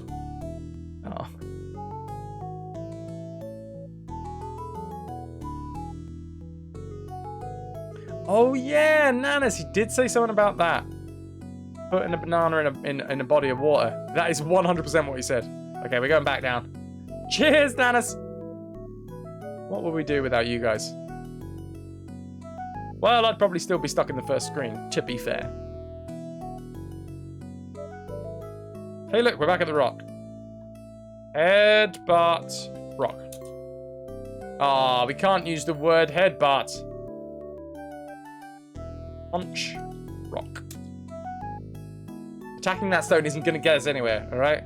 A: Oh. Oh yeah, Nanas, he did say something about that. Putting a banana in a body of water. That is 100% what he said. Okay, we're going back down. Cheers, Nanas! What would we do without you guys? Well, I'd probably still be stuck in the first screen, to be fair. Hey, look, we're back at the rock. Headbutt rock. Ah, we can't use the word headbutt. Punch rock. Attacking that stone isn't going to get us anywhere, alright?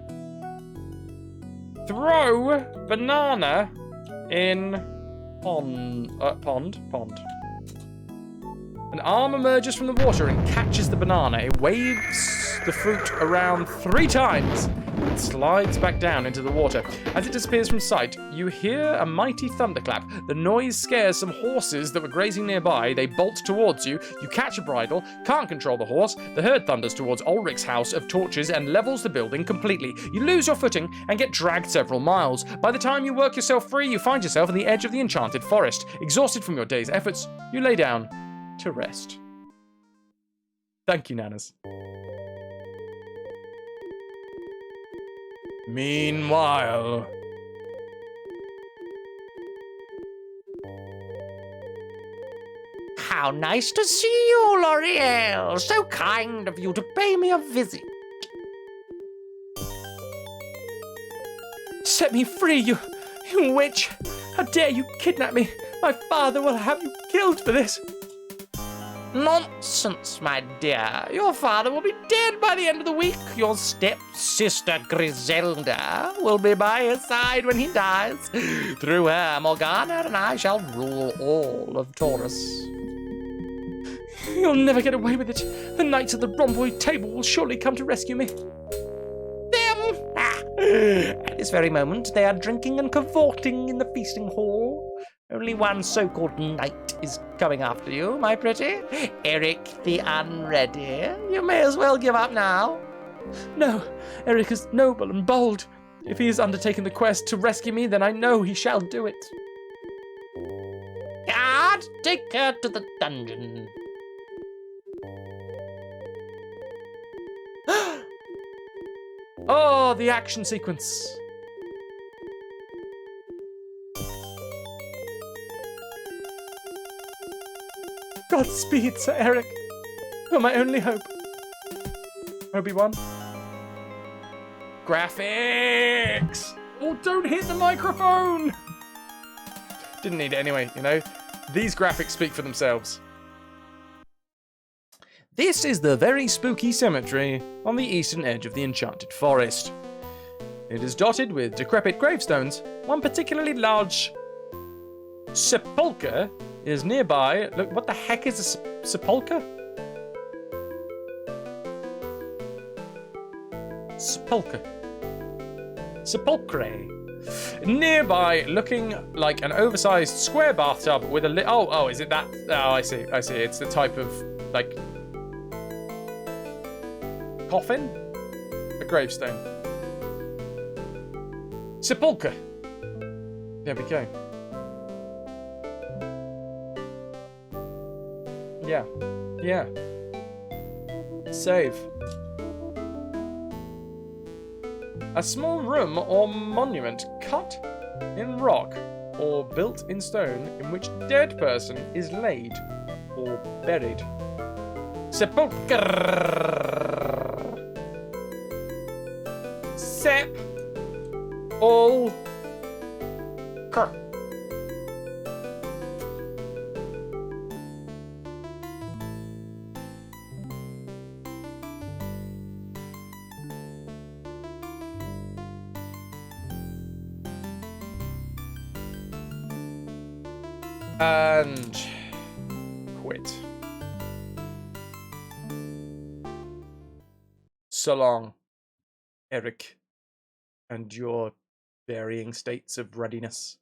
A: Throw banana in pond. An arm emerges from the water and catches the banana. It waves the fruit around 3 times and slides back down into the water. As it disappears from sight, you hear a mighty thunderclap. The noise scares some horses that were grazing nearby. They bolt towards you. You catch a bridle, can't control the horse. The herd thunders towards Ulrich's house of torches and levels the building completely. You lose your footing and get dragged several miles. By the time you work yourself free, you find yourself on the edge of the enchanted forest. Exhausted from your day's efforts, you lay down to rest. Thank you, Nanas. Meanwhile...
I: How nice to see you, L'Oreal. So kind of you to pay me a visit.
A: Set me free, you witch! How dare you kidnap me? My father will have you killed for this.
I: Nonsense, my dear. Your father will be dead by the end of the week. Your step-sister Griselda will be by his side when he dies. Through her, Morgana and I shall rule all of Taurus.
A: You'll never get away with it. The knights of the rhomboid table will surely come to rescue me.
I: Them! At this very moment, they are drinking and cavorting in the feasting hall. Only one so-called knight is coming after you, my pretty. Eric the Unready. You may as well give up now.
A: No, Eric is noble and bold. If he has undertaken the quest to rescue me, then I know he shall do it.
I: Guard, take her to the dungeon.
A: Oh, the action sequence. Godspeed, Sir Eric. You're my only hope. Obi-Wan. Graphics! Oh, don't hit the microphone! Didn't need it anyway, you know? These graphics speak for themselves. This is the very spooky cemetery on the eastern edge of the Enchanted Forest. It is dotted with decrepit gravestones. One particularly large sepulchre is nearby. Look, what the heck is a sepulchre? Sepulchre. Sepulchre. Nearby, looking like an oversized square bathtub with a oh, is it that? Oh, I see. It's the type of, like, coffin? A gravestone. Sepulchre. There we go. Yeah. Save. A small room or monument cut in rock or built in stone in which dead person is laid or buried. Sepulchre. Sep. All. And quit. So long, Eric, and your varying states of readiness.